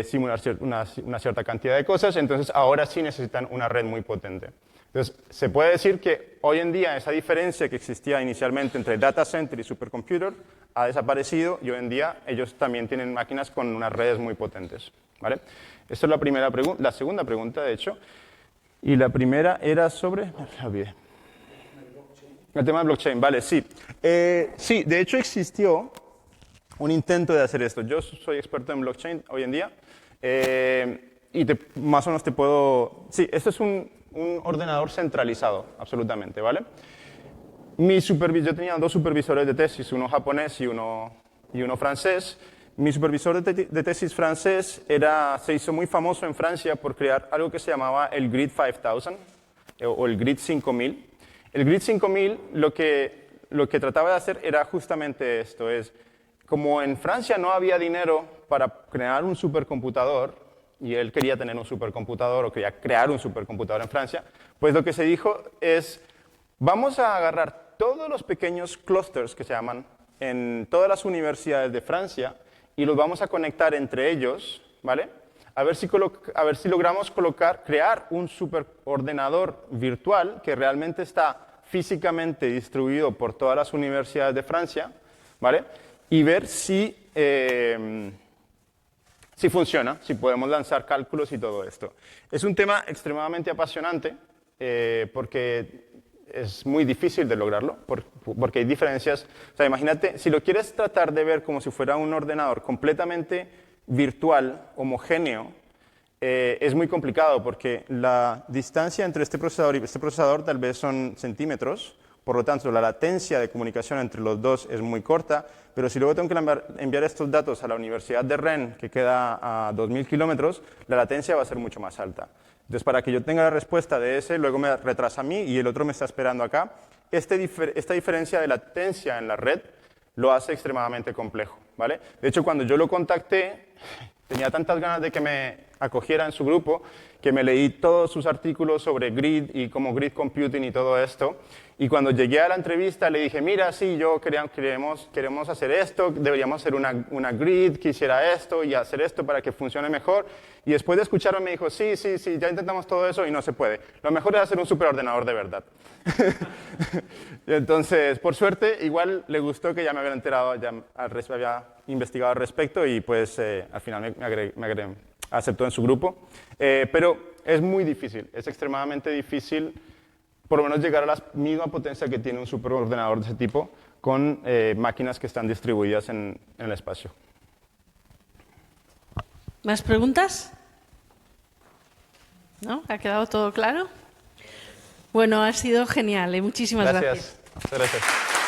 simular una cierta cantidad de cosas, entonces ahora sí necesitan una red muy potente. Entonces, se puede decir que hoy en día esa diferencia que existía inicialmente entre data center y supercomputer ha desaparecido y hoy en día ellos también tienen máquinas con unas redes muy potentes, ¿vale? Esta es la primera pregunta, la segunda pregunta, de hecho, y la primera era sobre... me olvidé. El tema de blockchain, vale, sí. Sí, de hecho existió un intento de hacer esto. Yo soy experto en blockchain hoy en día y más o menos te puedo... Sí, esto es un ordenador centralizado, absolutamente, ¿vale? Yo tenía 2 supervisores de tesis, uno japonés y uno francés. Mi supervisor de tesis francés se hizo muy famoso en Francia por crear algo que se llamaba el Grid 5000 o el Grid 5000. El Grid 5000 lo que trataba de hacer era justamente esto, es como en Francia no había dinero para crear un supercomputador, y él quería tener un supercomputador o quería crear un supercomputador en Francia, pues lo que se dijo es, vamos a agarrar todos los pequeños clusters que se llaman en todas las universidades de Francia y los vamos a conectar entre ellos, ¿vale? A ver si logramos crear un superordenador virtual que realmente está físicamente distribuido por todas las universidades de Francia, ¿vale? Y ver si funciona, si podemos lanzar cálculos y todo esto. Es un tema extremadamente apasionante porque es muy difícil de lograrlo, porque hay diferencias. O sea, imagínate, si lo quieres tratar de ver como si fuera un ordenador completamente virtual, homogéneo, es muy complicado porque la distancia entre este procesador y este procesador tal vez son centímetros, por lo tanto la latencia de comunicación entre los dos es muy corta, pero si luego tengo que enviar estos datos a la Universidad de Rennes, que queda a 2.000 kilómetros, la latencia va a ser mucho más alta. Entonces, para que yo tenga la respuesta de ese, luego me retrasa a mí y el otro me está esperando acá, esta diferencia de latencia en la red lo hace extremadamente complejo, ¿vale? De hecho, cuando yo lo contacté, tenía tantas ganas de que me acogiera en su grupo que me leí todos sus artículos sobre grid y como grid computing y todo esto. Y cuando llegué a la entrevista le dije, mira, sí, queremos hacer esto, deberíamos hacer una grid que hiciera esto y hacer esto para que funcione mejor. Y después de escucharme me dijo, sí, ya intentamos todo eso y no se puede. Lo mejor es hacer un superordenador de verdad. Y entonces, por suerte, igual le gustó que ya me había enterado, ya había investigado al respecto y pues al final me aceptó en su grupo. Pero es muy difícil, es extremadamente difícil por lo menos llegar a la misma potencia que tiene un superordenador de ese tipo con máquinas que están distribuidas en el espacio. ¿Más preguntas? ¿No? ¿Ha quedado todo claro? Bueno, ha sido genial. Muchísimas gracias. Muchas gracias.